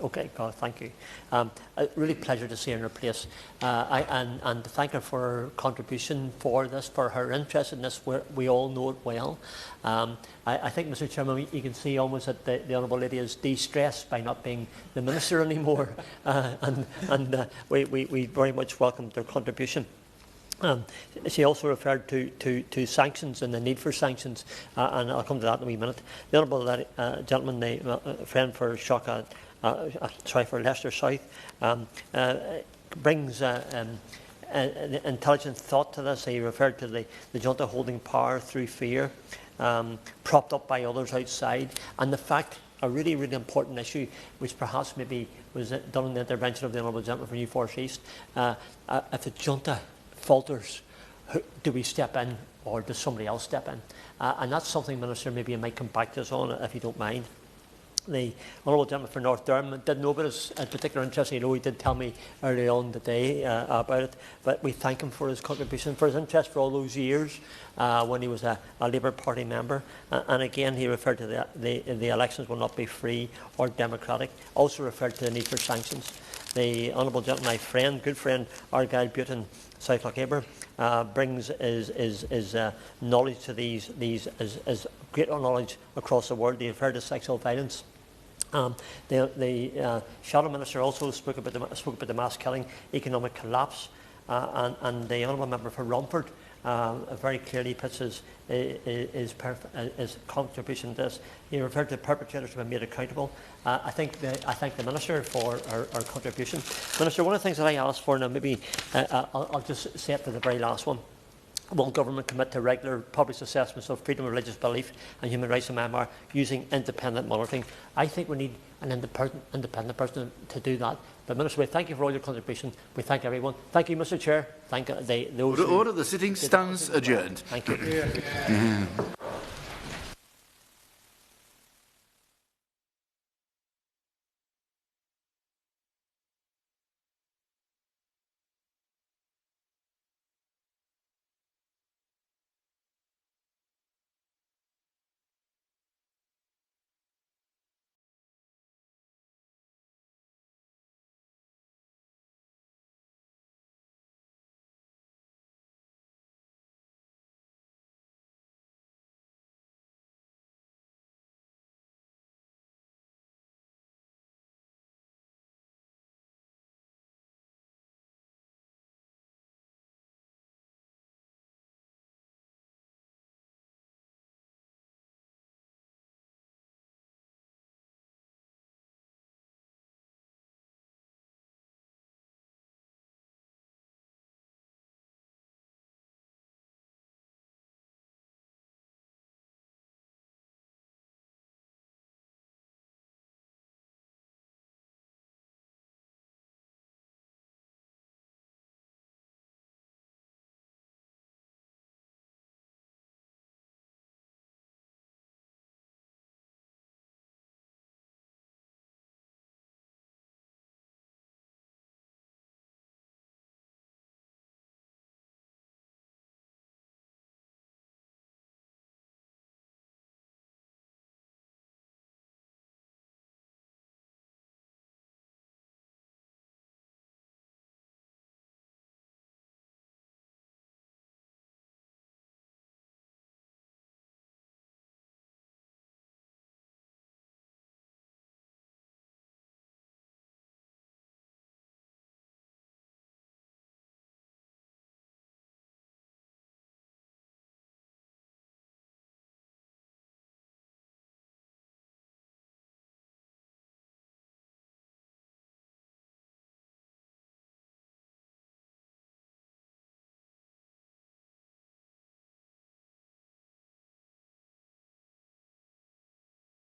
Okay, God, thank you. A really pleasure to see her in her place, and to thank her for her contribution for this, for her interest in this. We all know it well. I think, Mr. Chairman, you can see almost that the Honourable Lady is de-stressed by not being the Minister anymore, and we very much welcome their contribution. She also referred to sanctions and the need for sanctions, and I'll come to that in a wee minute. The Honourable gentleman, the friend for Shaka, for Leicester South, brings an intelligent thought to this. He referred to the junta holding power through fear, propped up by others outside, and the fact, a really, really important issue, which perhaps maybe was done in the intervention of the Honourable Gentleman for New Forest East, if the junta falters, do we step in or does somebody else step in? And that's something, Minister, maybe you might come back to us on, if you don't mind. The Honourable Gentleman for North Durham didn't know about his particular interest. You know, he did tell me early on today about it. But we thank him for his contribution, for his interest for all those years when he was a Labour Party member. And again, he referred to the elections will not be free or democratic. Also referred to the need for sanctions. The Honourable Gentleman, my friend, good friend, Argyll Butte in South Lochaber, brings his knowledge to these is great knowledge across the world. He referred to sexual violence. The Shadow Minister also spoke about the mass killing, economic collapse, and the Honourable Member for Romford very clearly puts his contribution to this. He referred to perpetrators who have been made accountable. I thank the Minister for her contribution. Minister, one of the things that I asked for, now maybe I'll just say it for the very last one. Will government commit to regular public assessments of freedom of religious belief and human rights in Myanmar using independent monitoring? I think we need an independent person to do that. But Minister, we thank you for all your contribution. We thank everyone. Thank you, Mr. Chair. Thank those. Order. The sitting stands adjourned. Thank you. Yeah.